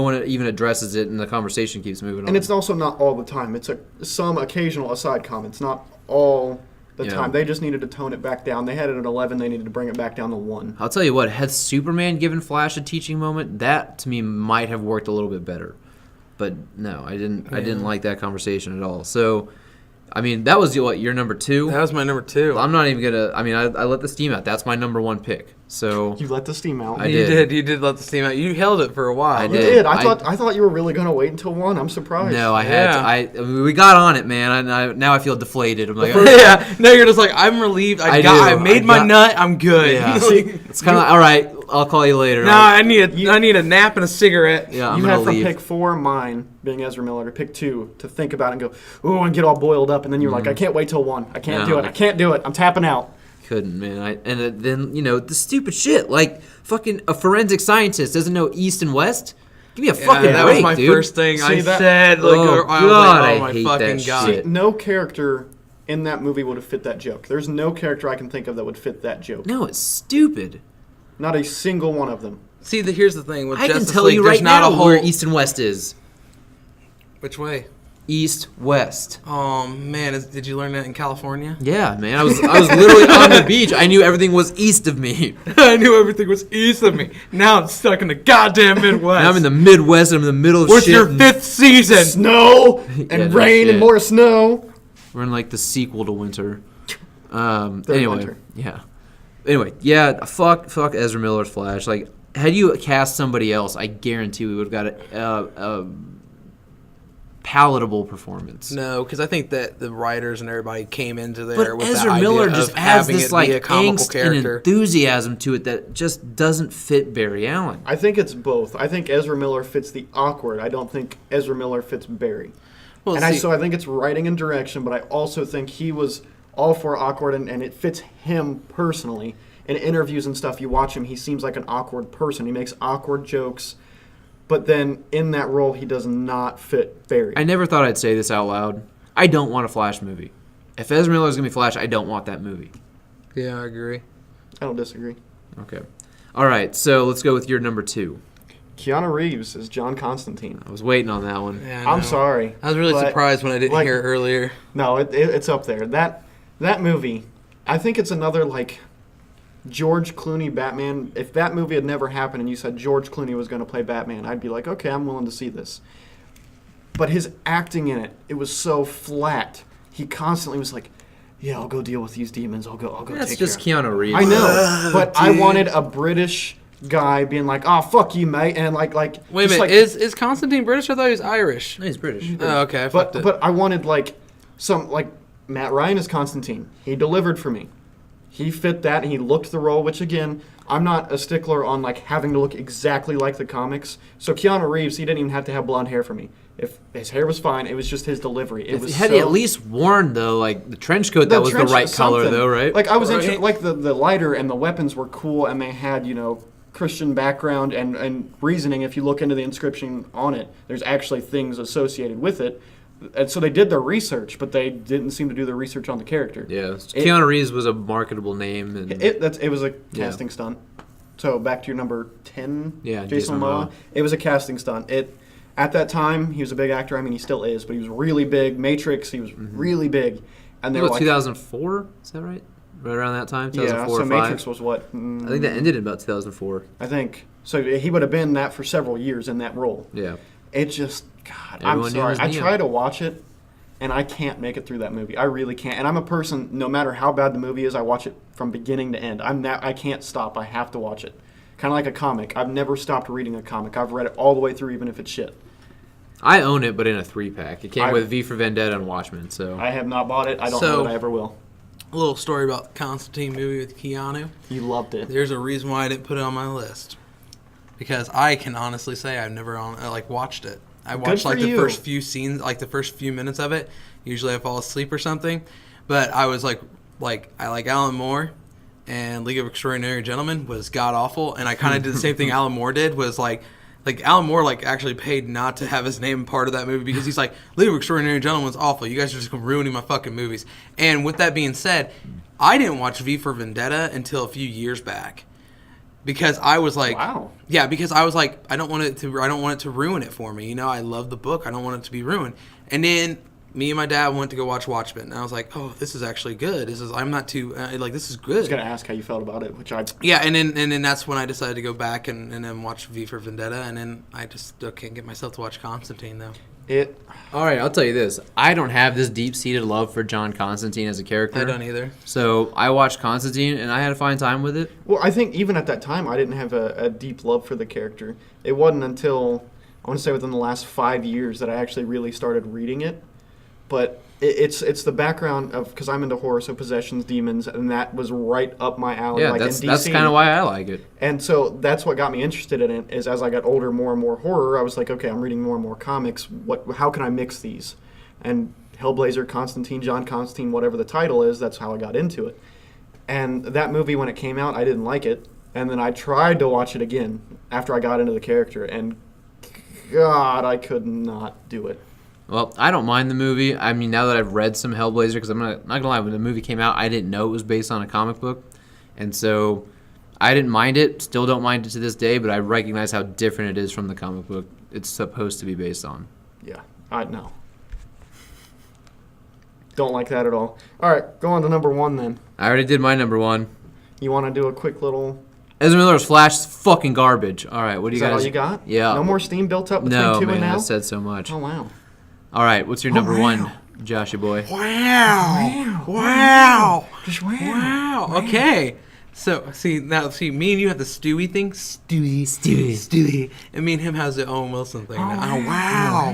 one even addresses it, and the conversation keeps moving on. And it's also not all the time. It's some occasional aside comments, not all the time. They just needed to tone it back down. They had it at 11. They needed to bring it back down to 1. I'll tell you what. Had Superman given Flash a teaching moment, that to me might have worked a little bit better. But no, I didn't. I didn't like that conversation at all. So. I mean, that was your number 2? That was my number 2. I'm not even going to... I mean, I let the steam out. That's my number 1 pick. So you let the steam out. You did let the steam out. You held it for a while. I did. You did. I thought you were really going to wait until 1. I'm surprised. No, I had to. We got on it, man. Now I feel deflated. I'm like, No, you're just like, I'm relieved. I made my nut. I'm good. Yeah. It's kind of like, all right, I'll call you later. No, I need a nap and a cigarette. Yeah, I'm you gonna had from pick 4, mine being Ezra Miller, to pick 2 to think about it and go, ooh, and get all boiled up, and then you're like, I can't wait till 1. I can't do it. I can't do it. I'm tapping out. Couldn't, man. Then the stupid shit like fucking a forensic scientist doesn't know east and west. Give me a fucking break, dude. That was my first thing I said. Like, I hate fucking that God. shit. See, no character in that movie would have fit that joke. There's no character I can think of that would fit that joke. No, it's stupid. Not a single one of them. See, here's the thing with I Justice can tell League, you there's right not now a whole where east and west is. Which way? East, west. Oh man, did you learn that in California? Yeah, man. I was literally on the beach. I knew everything was east of me. I knew everything was east of me. Now I'm stuck in the goddamn Midwest. Now I'm in the Midwest. I'm in the middle of What's shit. your 5th season? Snow and rain and more snow. We're in like the sequel to Winter. Winter. Anyway, fuck Ezra Miller's Flash. Like, had you cast somebody else, I guarantee we would have got a palatable performance. No, because I think that the writers and everybody came into there with Ezra the Miller idea just of has having this it like be a comical angst character. and enthusiasm to it that just doesn't fit Barry Allen. I think it's both. I think Ezra Miller fits the awkward. I don't think Ezra Miller fits Barry. Well, So I think it's writing and direction, but I also think he was all for awkward, and it fits him personally. In interviews and stuff, you watch him, he seems like an awkward person. He makes awkward jokes. But then in that role, he does not fit Barry. I never thought I'd say this out loud. I don't want a Flash movie. If Ezra Miller is going to be Flash, I don't want that movie. Yeah, I agree. I don't disagree. Okay. All right, so let's go with your number 2. Keanu Reeves is John Constantine. I was waiting on that one. Yeah, I'm sorry. I was really surprised when I didn't hear it earlier. No, it's up there. That movie, I think it's another like George Clooney Batman. If that movie had never happened and you said George Clooney was going to play Batman, I'd be like, okay, I'm willing to see this. But his acting in it was so flat. He constantly was like, yeah, I'll go deal with these demons. I'll go That's take just care of Keanu Reeves. I know, but dude. I wanted a British guy being like, oh, fuck you, mate. And like wait a minute, like, is Constantine British? I thought he was Irish. No, he's British. Oh, okay. But I wanted like Matt Ryan as Constantine. He delivered for me. He fit that, and he looked the role, which, again, I'm not a stickler on, like, having to look exactly like the comics. So Keanu Reeves, he didn't even have to have blonde hair for me. If his hair was fine, it was just his delivery. Had he at least worn, though, like, the trench coat that was the right color, though, right? Like, I was interested, like, the lighter and the weapons were cool, and they had, Christian background and reasoning. If you look into the inscription on it, there's actually things associated with it. And so they did their research, but they didn't seem to do their research on the character. Yeah, Keanu Reeves was a marketable name. And it was a casting stunt. So back to your number 10, Jason Momoa. It was a casting stunt. At that time, he was a big actor. I mean, he still is, but he was really big. Matrix, he was really big. And they were like 2004? Is that right? Right around that time? 2004 so or Matrix 5? was what? I think that ended in about 2004. I think. So he would have been that for several years in that role. Yeah. It just, God, Everyone I'm sorry. I Neo. try to watch it, and I can't make it through that movie. I really can't. And I'm a person, no matter how bad the movie is, I watch it from beginning to end. I can't stop. I have to watch it. Kind of like a comic. I've never stopped reading a comic. I've read it all the way through, even if it's shit. I own it, but in a 3-pack. It came with V for Vendetta and Watchmen. So I have not bought it. I don't know that I ever will. A little story about the Constantine movie with Keanu. You loved it. There's a reason why I didn't put it on my list. Because I can honestly say I've never watched it. I watched the first few scenes, like the first few minutes of it. Usually I fall asleep or something. But I was like I like Alan Moore, and League of Extraordinary Gentlemen was god awful, and I kind of did the same thing Alan Moore did. Was like Alan Moore actually paid not to have his name part of that movie because he's like, League of Extraordinary Gentlemen was awful. You guys are just ruining my fucking movies. And with that being said, I didn't watch V for Vendetta until a few years back. Because I was like, wow. Yeah, because I was like, I don't want it to ruin it for me. You know, I love the book. I don't want it to be ruined. And then me and my dad went to go watch Watchmen, and I was like, oh, this is actually good. This is this is good. I was gonna ask how you felt about it, and then that's when I decided to go back and then watch V for Vendetta, and then I just still can't get myself to watch Constantine though. All right, I'll tell you this. I don't have this deep-seated love for John Constantine as a character. I don't either. So I watched Constantine, and I had a fine time with it. Well, I think even at that time, I didn't have a deep love for the character. It wasn't until, I want to say within the last 5 years, that I actually really started reading it. But it's the background of, because I'm into horror, so possessions, demons, and that was right up my alley. Yeah, in DC. that's kind of why I like it. And so that's what got me interested in it, is as I got older, more and more horror, I was like, okay, I'm reading more and more comics. How can I mix these? And Hellblazer, Constantine, John Constantine, whatever the title is, that's how I got into it. And that movie, when it came out, I didn't like it. And then I tried to watch it again after I got into the character, and God, I could not do it. Well, I don't mind the movie. I mean, now that I've read some Hellblazer, because I'm not going to lie, when the movie came out, I didn't know it was based on a comic book. And so I didn't mind it, still don't mind it to this day, but I recognize how different it is from the comic book it's supposed to be based on. Yeah, I know. Don't like that at all. All right, go on to number 1 then. I already did my number 1. You want to do a quick little... Ezra Miller's Flash is fucking garbage. All right, what do you guys... Is that all you got? Yeah. No more steam built up between 2 man, and now? that said so much. Oh, wow. All right, what's your number 1, Joshy boy? Wow. Just wow. Wow. Okay. So, me and you have the Stewie thing. Stewie. And me and him has the Owen Wilson thing. Wow.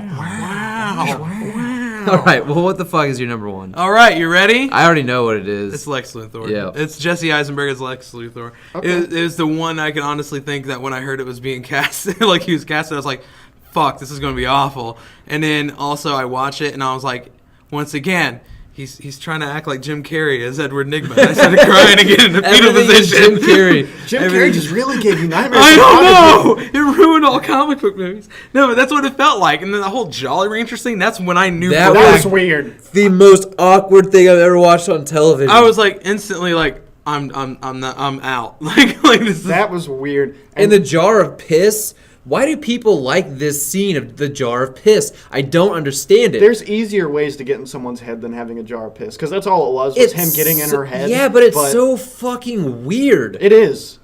All right, well, what the fuck is your number 1? All right, you ready? I already know what it is. It's Lex Luthor. Yeah. It's Jesse Eisenberg as Lex Luthor. Okay. It was the one I can honestly think that when I heard it was being cast, like he was casted, I was like, fuck, this is going to be awful. And then also I watch it and I was like, once again, he's trying to act like Jim Carrey as Edward Nygma. I started crying again in the fetal position. Jim Carrey. Jim Carrey just really gave you nightmares. I don't know. It ruined all comic book movies. No, but that's what it felt like. And then the whole Jolly Ranchers thing, that's when I knew. That was weird. The most awkward thing I've ever watched on television. I was like instantly like, I'm out. like this. That was weird. In the jar of piss. Why do people like this scene of the jar of piss? I don't understand it. There's easier ways to get in someone's head than having a jar of piss, because that's all it was him getting in her head. Yeah, but it's so fucking weird. It is.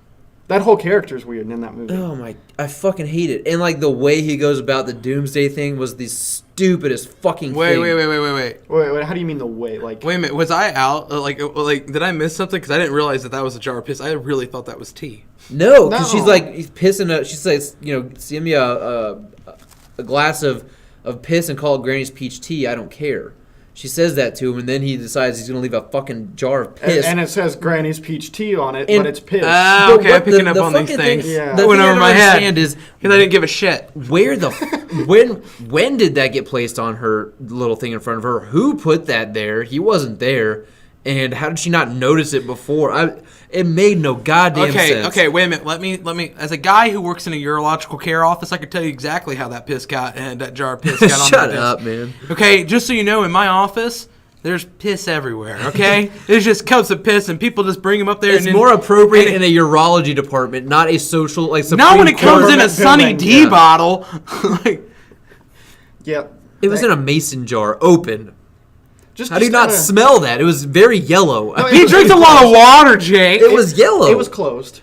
That whole character's weird in that movie. Oh my, I fucking hate it. And like the way he goes about the doomsday thing was the stupidest fucking thing. Wait. Wait, how do you mean the way? Like, wait a minute, was I out? Like, did I miss something? Because I didn't realize that was a jar of piss. I really thought that was tea. No, because she's like, he's pissing. She says, see me a glass of piss and call it Granny's peach tea. I don't care. She says that to him, and then he decides he's going to leave a fucking jar of piss. And it says Granny's peach tea on it, but it's piss. Okay, I'm picking up on these things. Yeah. That went over my head is because I didn't give a shit. Where when did that get placed on her little thing in front of her? Who put that there? He wasn't there. And how did she not notice it before? It made no goddamn sense. Okay, wait a minute. Let me. As a guy who works in a urological care office, I could tell you exactly how that that jar of piss got on Shut that up, piss. man. Okay, just so you know, in my office, there's piss everywhere. Okay, there's just cups of piss, and people just bring them up there. It's more appropriate in a urology department, not a social like. Not when it comes in a Court Sunny building, D yeah. bottle. Like, Yep. It was in a mason jar, open. Just How do you not kinda- smell that? It was very yellow. No, he was- drinks it a was lot of closed. water, Jake. It was yellow. It was closed.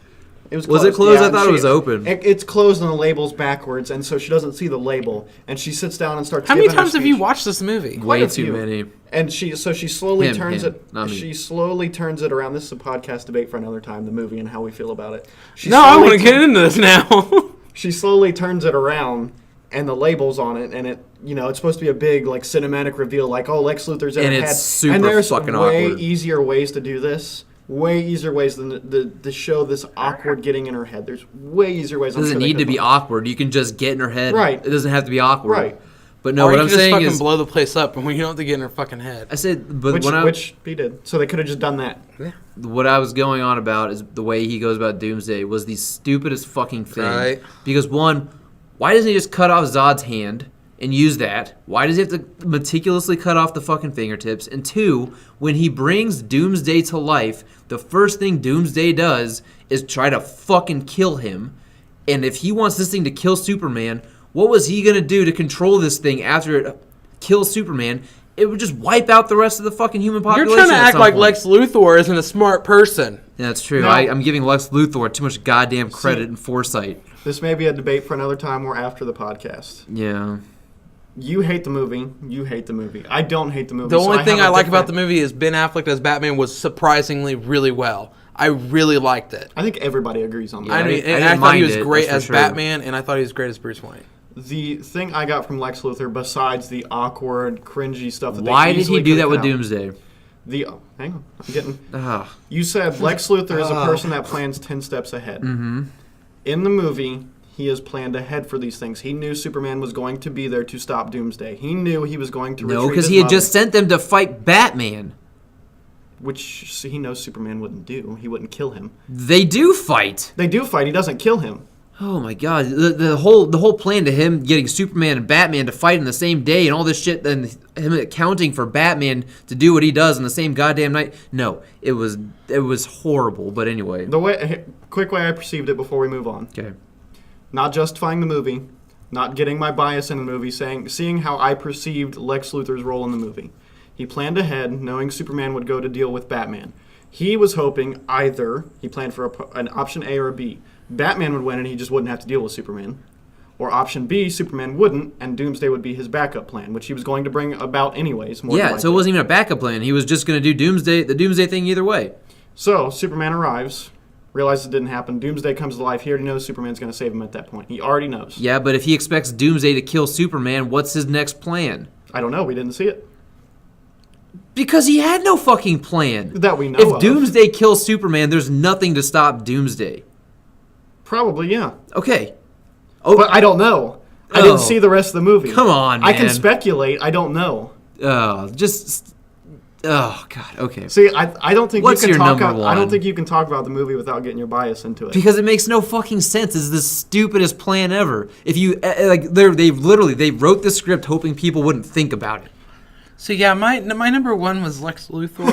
It was Was closed. it closed? I and thought it was open. It's closed and the label's backwards, and so she doesn't see the label. And she sits down and starts. How many giving her times have you speech. watched this movie? Quite Way a too few. many. And she slowly Him, turns not me. She slowly turns it around. This is a podcast debate for another time. The movie and how we feel about it. She No, I slowly want to get into this now. She slowly turns it around, and the label's on it, and it's supposed to be a big like cinematic reveal, like Lex Luthor's in And her it's head. super and there's fucking way awkward. easier ways to do this. Way easier ways than to show this awkward getting in her head. There's way easier ways. It doesn't need to be awkward. You can just get in her head. Right. It doesn't have to be awkward. Right. But no, or what you I'm can just saying fucking is, blow the place up, and you don't have to get in her fucking head. I said, but which he did. So they could have just done that. what I was going on about is the way he goes about Doomsday was the stupidest fucking thing. Right. Because one, why doesn't he just cut off Zod's hand and use that? Why does he have to meticulously cut off the fucking fingertips? And two, when he brings Doomsday to life, the first thing Doomsday does is try to fucking kill him. And if he wants this thing to kill Superman, what was he going to do to control this thing after it kills Superman? It would just wipe out the rest of the fucking human population. You're trying to at act some like point. Lex Luthor isn't a smart person. Yeah, that's true. No. I'm giving Lex Luthor too much goddamn credit and foresight. This may be a debate for another time or after the podcast. Yeah. You hate the movie. You hate the movie. I don't hate the movie. The only thing I like about the movie. movie is Ben Affleck as Batman was surprisingly really well. I really liked it. I think everybody agrees on that. Yeah, I mean, didn't and I thought he mind was it, great that's as for sure. Batman, and I thought he was great as Bruce Wayne. The thing I got from Lex Luthor, besides the awkward, cringy stuff that Why they did easily he do could've that with cut out, Doomsday? hang on, I'm getting. Ugh. You said Lex Luthor is a person that plans 10 steps ahead. Mm-hmm. In the movie, he has planned ahead for these things. He knew Superman was going to be there to stop Doomsday. He knew he was going to No, retrieve because his he had mother, just sent them to fight Batman. which he knows Superman wouldn't do. He wouldn't kill him. They do fight. They do fight. He doesn't kill him. Oh my god, the whole plan to him getting Superman and Batman to fight in the same day and all this shit, and him accounting for Batman to do what he does in the same goddamn night. No, it was horrible. But anyway, Quick way I perceived it before we move on. okay. Not justifying the movie, not getting my bias in the movie, seeing how I perceived Lex Luthor's role in the movie. He planned ahead, knowing Superman would go to deal with Batman. He was hoping he planned for an option A or a B. Batman would win and he just wouldn't have to deal with Superman. Or option B, Superman wouldn't, and Doomsday would be his backup plan, which he was going to bring about anyways. More than Yeah, so it likely. wasn't even a backup plan. He was just going to do the Doomsday thing either way. So Superman arrives, realizes it didn't happen. Doomsday comes to life. He already knows Superman's going to save him at that point. He already knows. Yeah, but if he expects Doomsday to kill Superman, what's his next plan? I don't know. We didn't see it. Because he had no fucking plan. That we know If of. Doomsday kills Superman, there's nothing to stop Doomsday. Probably, yeah. Okay. Oh, But I don't know. I Oh. didn't see the rest of the movie. Come on, I can man. speculate. I don't know. oh God. Okay. See, I don't think What's you can your talk. number I don't one? think you can talk about the movie without getting your bias into it. Because it makes no fucking sense. It's the stupidest plan ever. If you they wrote the script hoping people wouldn't think about it. So yeah, my number one was Lex Luthor.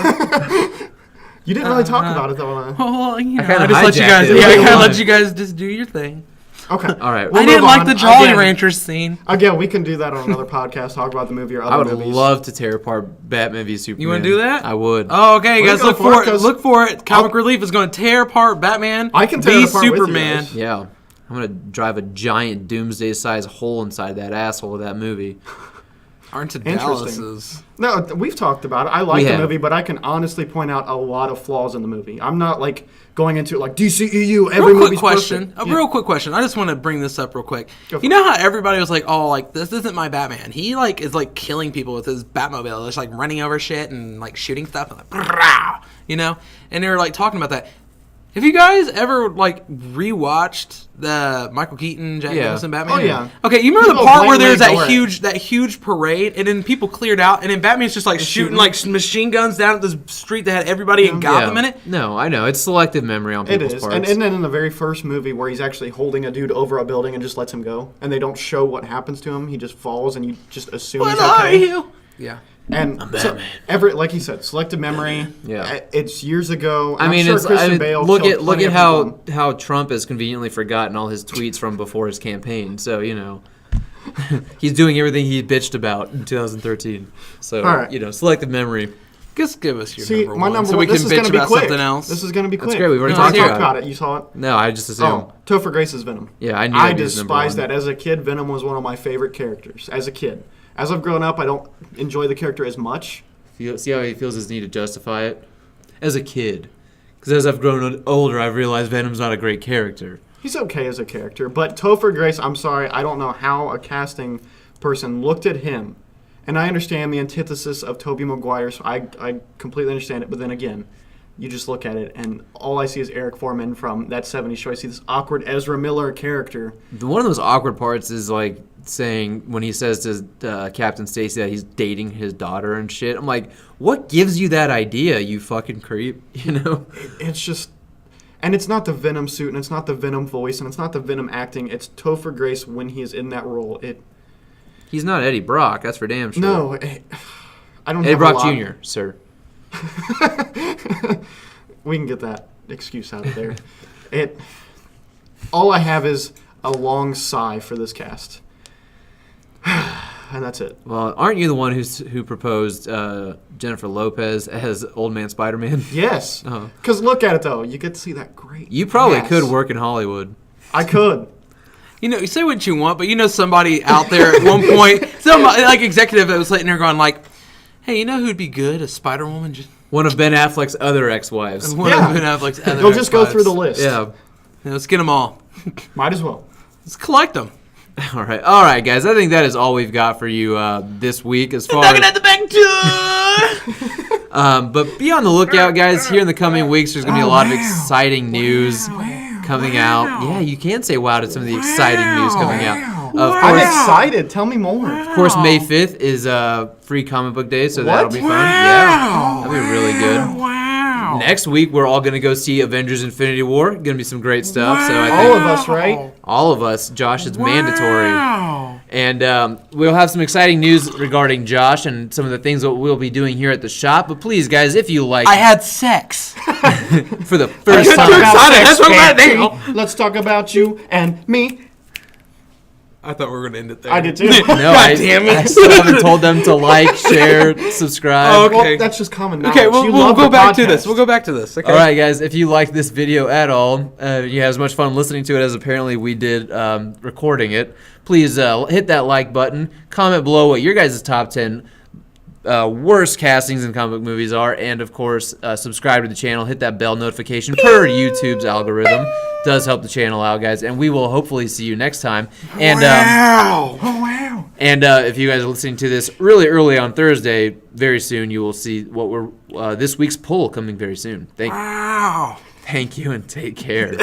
You didn't really talk about it though. Well, you know, kinda I just let you hijacked guys. it. Yeah, I Go kind of on. let you guys just do your thing. Okay. All right. We'll I didn't move like on. the Jolly Again- Ranchers scene. Again, we can do that on another podcast. Talk about the movie or I other would movies. love to tear apart Batman v Superman. You want to do that? I would. Oh, okay, We're guys, gonna look go for for it, it. 'cause Look for it. Comic I'll- Relief is going to tear apart Batman. I can tear v it apart with you Superman. guys. Yeah. I'm gonna drive a giant Doomsday-sized hole inside that asshole of that movie. Aren't it Interesting. Dallas's? No, we've talked about it. I like We the have. movie, but I can honestly point out a lot of flaws in the movie. I'm not like going into it like DCEU. Every Real quick movie's question. perfect. A real quick question. I just want to bring this up real quick. Go for You know how everybody was like, "Oh, like this isn't my Batman." He like is like killing people with his Batmobile, just like running over shit and like shooting stuff and like, "Brrrah," you know. And they were like talking about that. Have you guys ever like rewatched the Michael Keaton, Jack Nicholson Batman? Oh yeah. Okay, you remember the People part where there's blatantly that huge parade, and then people cleared out, and then Batman's just like shooting like machine guns down at this street that had everybody in Gotham in it? No, I know. It's selective memory on people's parts. And then in the very first movie where he's actually holding a dude over a building and just lets him go, and they don't show what happens to him, he just falls, and you just assume he's okay. Yeah. And so, like you said, selective memory. Yeah, it's years ago. I mean, I'm sure Christian Bale look at people. how Trump has conveniently forgotten all his tweets from before his campaign. So he's doing everything he bitched about in 2013. So right. Selective memory. Just give us your number my one, number so one. we can This is bitch going to be about quick. something else. This is going to be quick. That's great. We've already talked talked about it. You saw it? No, I just assumed. Oh, Topher Grace's Venom. Yeah, I knew. I despise that. As a kid, Venom was one of my favorite characters. As a kid, as I've grown up, I don't enjoy the character as much. See how he feels his need to justify it? As a kid. Because as I've grown older, I've realized Venom's not a great character. He's okay as a character, but Topher Grace, I'm sorry, I don't know how a casting person looked at him. And I understand the antithesis of Tobey Maguire, so I completely understand it. But then again, you just look at it, and all I see is Eric Foreman from that 70s show. I see this awkward Ezra Miller character. One of those awkward parts is like saying when he says to Captain Stacy that he's dating his daughter and shit. I'm like, what gives you that idea, you fucking creep? It's just, and it's not the Venom suit, and it's not the Venom voice, and it's not the Venom acting. It's Topher Grace when he is in that role. He's not Eddie Brock, that's for damn sure. No, I don't. Eddie Brock Jr., sir. We can get that excuse out of there. All I have is a long sigh for this cast. And that's it. Well, aren't you the one who proposed Jennifer Lopez as Old Man Spider-Man? Yes. Because look at it, though. You get to see that great You probably ass. could work in Hollywood. I could. You say what you want, but somebody out there at one point, somebody like executive that was sitting there going like, hey, you know who'd be good? A Spider-Woman? One of Ben Affleck's other ex-wives. One of Ben Affleck's other They'll just go through the list. Yeah. Let's get them all. Might as well. Let's collect them. All right, guys. I think that is all we've got for you this week as far Knocking as at the back door. but be on the lookout, guys. Here in the coming weeks, there's going to be a lot of exciting news coming out. Yeah, you can say wow to some of the exciting news coming out. I'm excited. Tell me more. Of course, May 5th is Free Comic Book Day, so that'll be fun. Yeah, that'll be really good. Wow. Next week, we're all going to go see Avengers Infinity War. Going to be some great stuff. So I think all of us, right? All of us. Josh, it's mandatory. And we'll have some exciting news regarding Josh and some of the things that we'll be doing here at the shop. But please, guys, if you like... I had sex. for the first time. That's what I'm at. Let's talk about you and me. I thought we were going to end it there. I did too. No, God damn it. I still haven't told them to like, share, subscribe. Oh, okay. Well, that's just common knowledge. Okay, You we'll love go the back to podcast. this. We'll go back to this. Okay. All right, guys, if you liked this video at all, you had as much fun listening to it as apparently we did recording it, please hit that like button. Comment below what your guys' top 10 worst castings in comic book movies are, and of course subscribe to the channel, hit that bell notification per YouTube's algorithm. Does help the channel out, guys, and we will hopefully see you next time. And Wow. and if you guys are listening to this really early on Thursday, very soon you will see what we're this week's poll coming very soon. Thank you and take care.